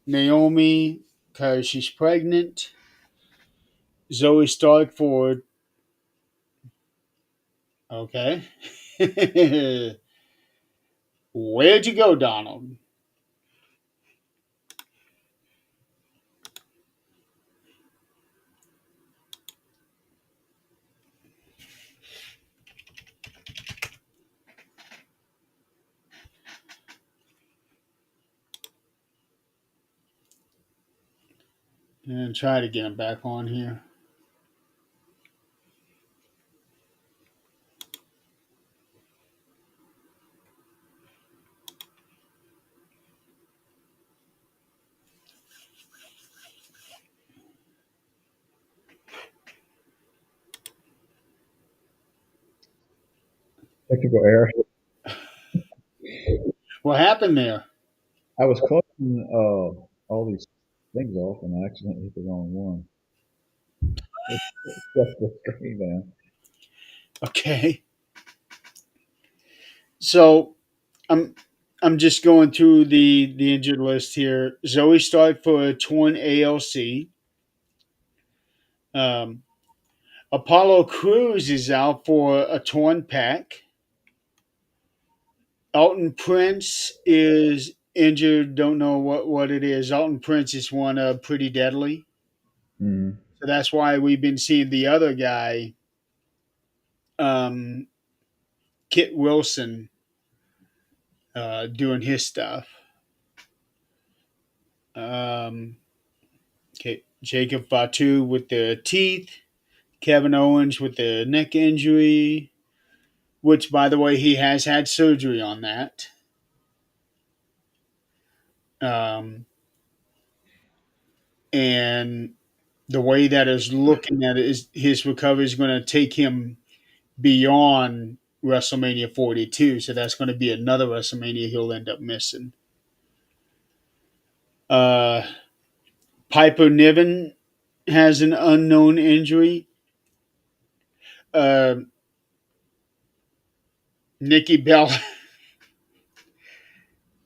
Naomi, because she's pregnant. Zoe Stark for. Okay. Where'd you go, Donald? And try to get him back on here. Technical error. What happened there? I was closing all these things off and I accidentally hit the wrong one. Shut the screen down. Okay. So I'm I'm just going through the injured list here. Zoe Stark for a torn ALC. Um, Apollo Cruz is out for a torn pec. Alton Prince is injured. Don't know what it is. Alton Prince is one pretty deadly. Mm. So that's why we've been seeing the other guy, um, Kit Wilson, doing his stuff. Um, okay, Jacob Fatu with the teeth. Kevin Owens with the neck injury, which, by the way, he has had surgery on that. Um, and the way that is looking at it is his recovery is going to take him beyond WrestleMania 42. So that's going to be another WrestleMania he'll end up missing. Uh, Piper Niven has an unknown injury. Uh, Nikki Bella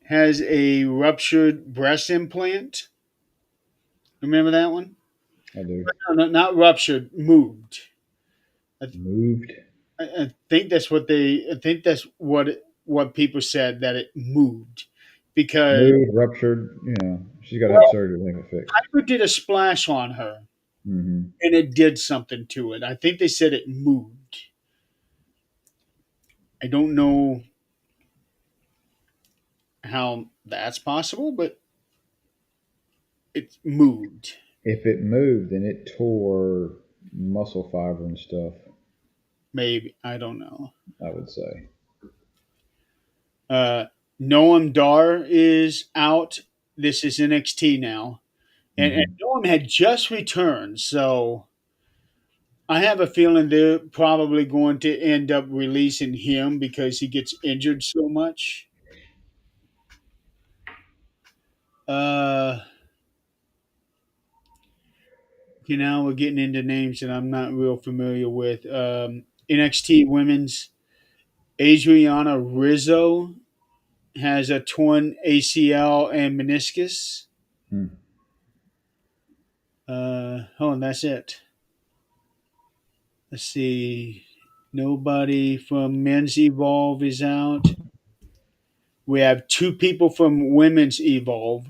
has a ruptured breast implant. Remember that one? I do. No, not ruptured, moved. I, Moved. I think that's what they. I think that's what people said, that it moved because Moved, ruptured. You know, she's got to have well, surgery to make it fixed. Piper did a splash on her Hmm. and it did something to it. I think they said it moved. I don't know how that's possible, but it moved. If it moved, then it tore muscle fiber and stuff. Maybe, I don't know. I would say. Uh, Noam Dar is out. This is NXT now, and Hmm. Noam had just returned, so I have a feeling they're probably going to end up releasing him because he gets injured so much. Uh, now we're getting into names that I'm not real familiar with. NXT Women's Adriana Rizzo has a torn ACL and meniscus. Hmm. Oh, and that's it. Let's see. Nobody from Men's Evolve is out. We have two people from Women's Evolve.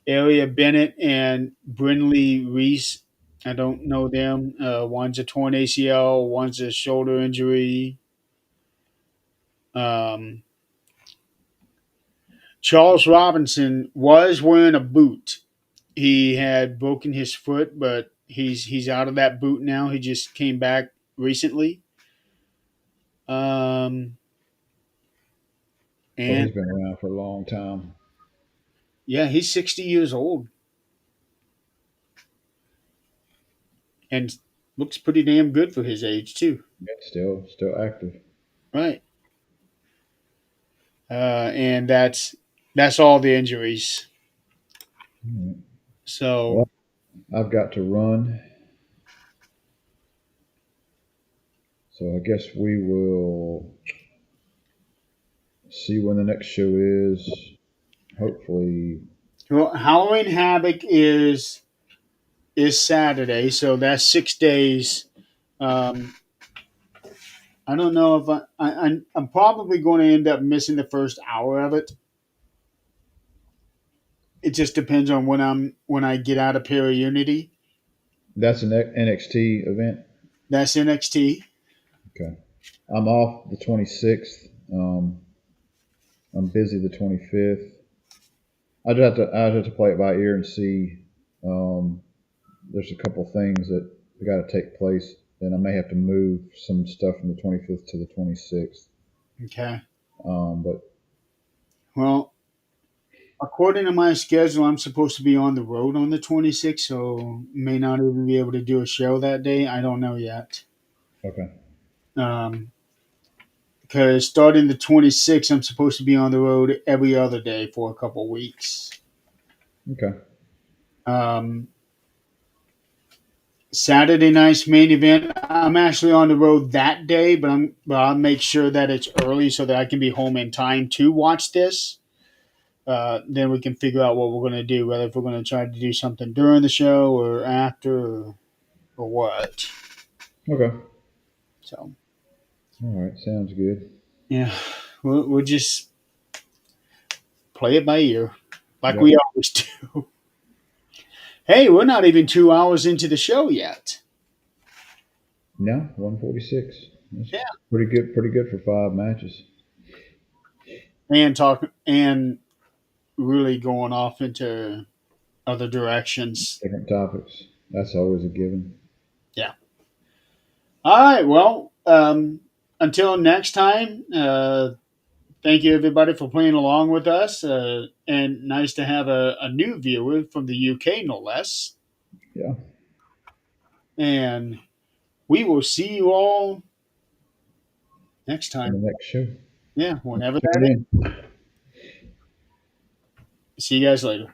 Aria Bennett and Brinley Reese. I don't know them. One's a torn ACL, one's a shoulder injury. Um, Charles Robinson was wearing a boot. He had broken his foot, but he's out of that boot now. He just came back recently. Um, So and he's been around for a long time. yeah, he's 60 years old and looks pretty damn good for his age too. Yet still active. Right. And that's all the injuries. All right. So Well, I've got to run, so I guess we will see when the next show is. Hopefully, well, Halloween Havoc is Saturday, so that's 6 days. Um, I don't know if I'm probably going to end up missing the first hour of it. It just depends on when I get out of Para Unity. that's an NXT event. That's NXT. Okay. I'm off the 26th. I'm busy the 25th. I'd have to play it by ear and see. Um, there's a couple things that got to take place. Then I may have to move some stuff from the 25th to the 26th. Okay. But Well, according to my schedule, I'm supposed to be on the road on the 26th, so may not even be able to do a show that day. I don't know yet. okay, Um, because starting the 26th, I'm supposed to be on the road every other day for a couple weeks. okay, Um, Saturday night's main event, I'm actually on the road that day, but I'll make sure that it's early so that I can be home in time to watch this. Then we can figure out what we're going to do, whether if we're going to try to do something during the show or after or what. okay. So All right, sounds good. yeah, we'll just play it by ear like Yep. we always do. Hey, we're not even 2 hours into the show yet. No, 146. That's Yeah, pretty good. Pretty good for 5 matches. and talk and really going off into other directions. Different topics. That's always a given. Yeah. All right. Well, until next time, thank you everybody for playing along with us. And nice to have a new viewer from the UK, no less. Yeah. And we will see you all next On time. the next show. Yeah, whenever Tune that is. in. See you guys later.